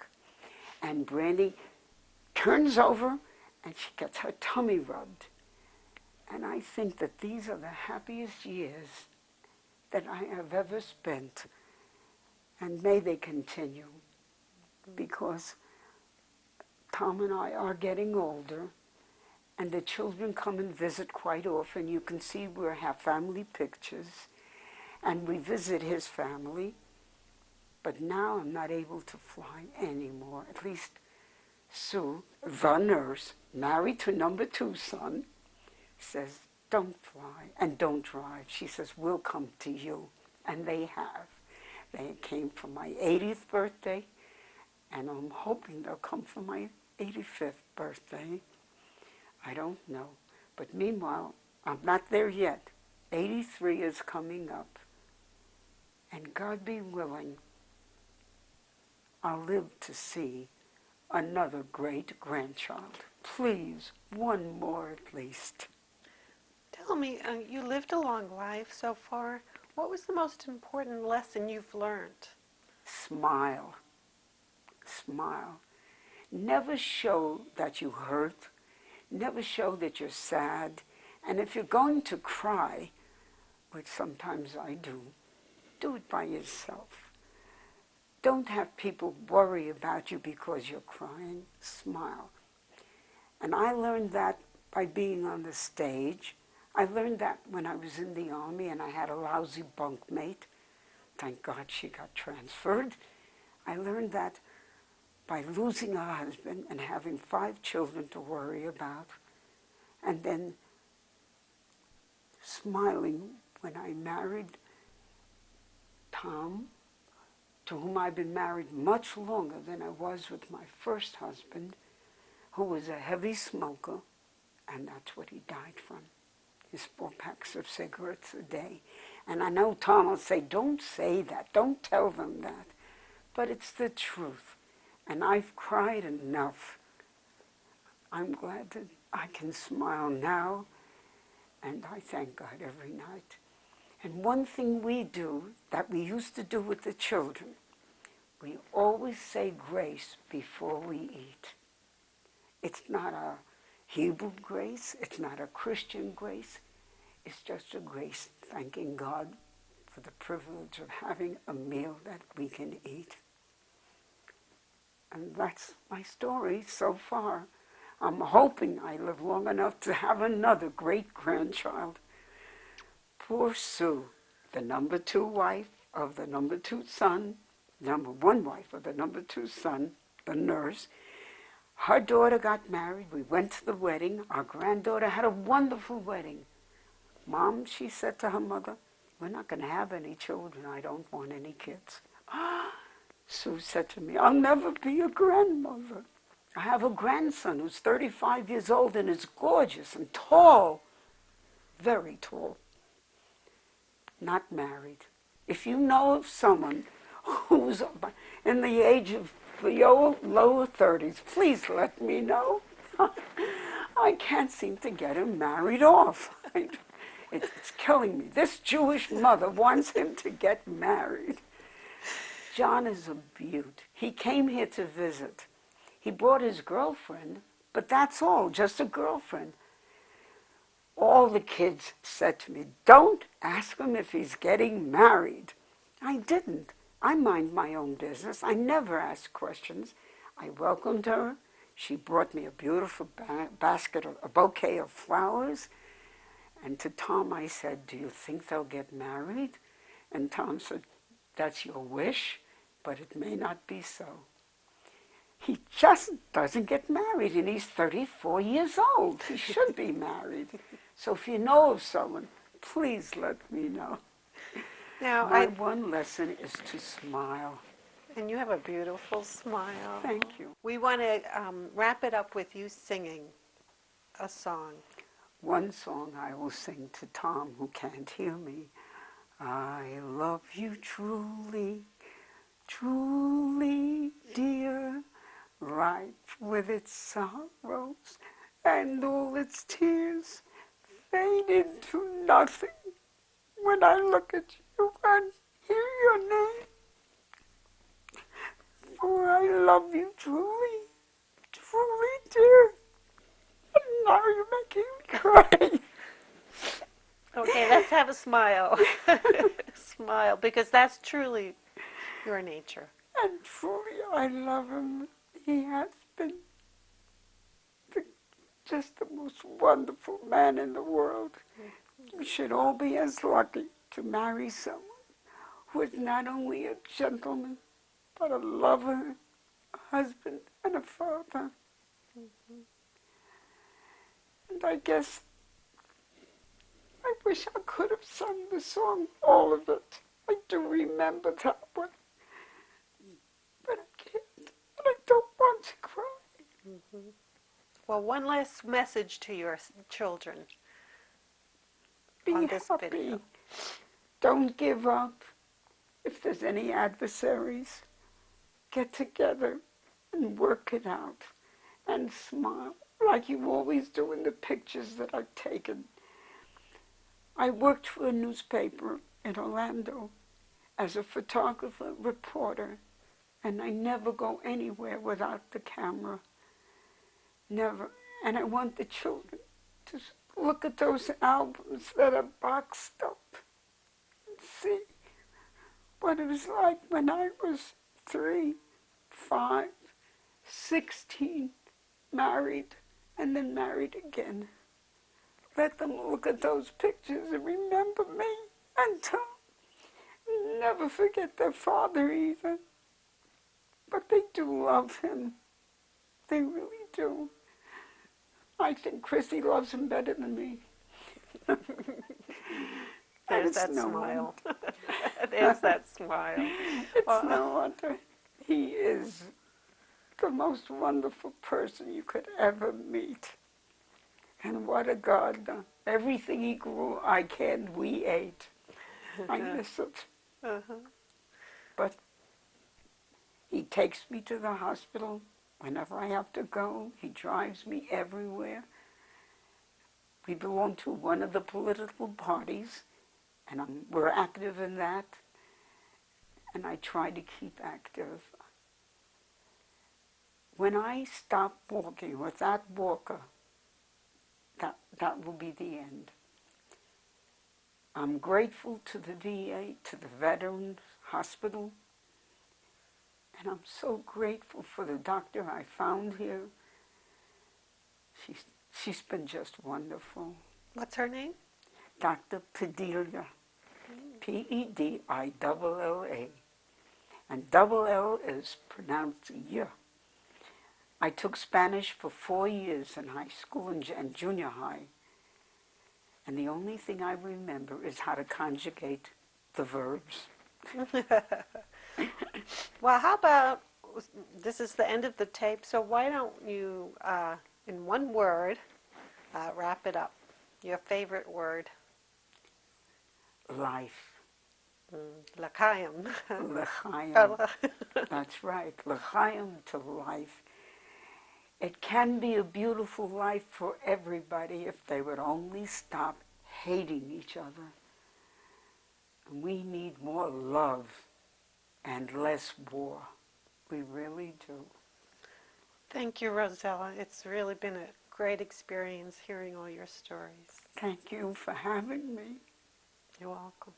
And Brandy turns over and she gets her tummy rubbed. And I think that these are the happiest years that I have ever spent. And may they continue, because Tom and I are getting older, and the children come and visit quite often. You can see we have family pictures, and we visit his family. But now I'm not able to fly anymore. At least Sue, the nurse, married to number 2 son, says, don't fly and don't drive. She says, we'll come to you. And they have. They came for my 80th birthday, and I'm hoping they'll come for my 85th birthday. I don't know. But meanwhile, I'm not there yet. 83 is coming up. And God be willing, I'll live to see another great grandchild. Please, one more at least. Tell me, you lived a long life so far. What was the most important lesson you've learned? Smile. Smile. Never show that you hurt. Never show that you're sad. And if you're going to cry, which sometimes I do it by yourself. Don't have people worry about you because you're crying. Smile. And I learned that by being on the stage. I learned that when I was in the Army and I had a lousy bunkmate. Thank God she got transferred. I learned that by losing a husband and having 5 children to worry about, and then smiling when I married Tom, to whom I've been married much longer than I was with my first husband, who was a heavy smoker, and that's what he died from. His 4 packs of cigarettes a day. And I know Tom will say, don't say that, don't tell them that. But it's the truth. And I've cried enough. I'm glad that I can smile now, and I thank God every night. And one thing we do that we used to do with the children, we always say grace before we eat. It's not a Hebrew grace, it's not a Christian grace, it's just a grace thanking God for the privilege of having a meal that we can eat. And that's my story so far. I'm hoping I live long enough to have another great-grandchild. Poor Sue, the number 2 wife of the number 2 son, number 1 wife of the number 2 son, the nurse. Her daughter got married. We went to the wedding. Our granddaughter had a wonderful wedding. Mom, she said to her mother, we're not going to have any children. I don't want any kids. Sue said to me, I'll never be a grandmother. I have a grandson who's 35 years old and is gorgeous and tall, very tall, not married. If you know of someone who's in the age of the lower 30s, please let me know. I can't seem to get him married off. It's killing me. This Jewish mother wants him to get married. John is a beaut. He came here to visit. He brought his girlfriend, but that's all, just a girlfriend. All the kids said to me, don't ask him if he's getting married. I didn't. I mind my own business. I never ask questions. I welcomed her. She brought me a beautiful basket, a bouquet of flowers. And to Tom I said, "Do you think they'll get married?" And Tom said, "That's your wish, but it may not be so." He just doesn't get married, and he's 34 years old. He should be married. So if you know of someone, please let me know. Now, My one lesson is to smile. and you have a beautiful smile. Thank you. We want to wrap it up with you singing a song. One song I will sing to Tom, who can't hear me. I love you truly, truly, dear, life with its sorrows and all its tears fade into nothing when I look at you and hear your name. For I love you truly, truly, dear. And now you're making me cry. Okay, let's have a smile. Smile, because that's truly your nature. And truly I love him. He has been the, just the most wonderful man in the world. We should all be as lucky to marry someone who is not only a gentleman, but a lover, a husband, and a father. And I guess I wish I could have sung the song, all of it. I do remember that one, but I can't, and I don't want to cry. Well, one last message to your children Be on this happy. video. Don't give up. If there's any adversaries, get together and work it out and smile like you always do in the pictures that I've taken. I worked for a newspaper in Orlando as a photographer, reporter, and I never go anywhere without the camera. Never. And I want the children to look at those albums that are boxed up and see what it was like when I was 3, 5, 16, married, and then married again. Let them look at those pictures and remember me and Tom. Never forget their father either. But they do love him. They really do. I think Chrissy loves him better than me. There's It's that no smile. wonder. There's that smile. It's Well, no wonder. He is the most wonderful person you could ever meet. And what a gardener. Everything he grew, I can, we ate. I miss it. But he takes me to the hospital whenever I have to go. He drives me everywhere. We belong to one of the political parties, and we're active in that. And I try to keep active. When I stop walking with that walker, that will be the end. I'm grateful to the VA, to the Veterans Hospital, and I'm so grateful for the doctor I found here. She's been just wonderful. what's her name? Dr. Padilla, Pedilla. And double L is pronounced Y. I took Spanish for 4 years in high school and junior high. And the only thing I remember is how to conjugate the verbs. Well, how about, this is the end of the tape, so why don't you, in one word, wrap it up? Your favorite word. Life. L'chaim. L'chaim. That's right. L'chaim, to life. It can be a beautiful life for everybody if they would only stop hating each other. And we need more love and less war. We really do. Thank you, Rosella. It's really been a great experience hearing all your stories. Thank you for having me. You're welcome.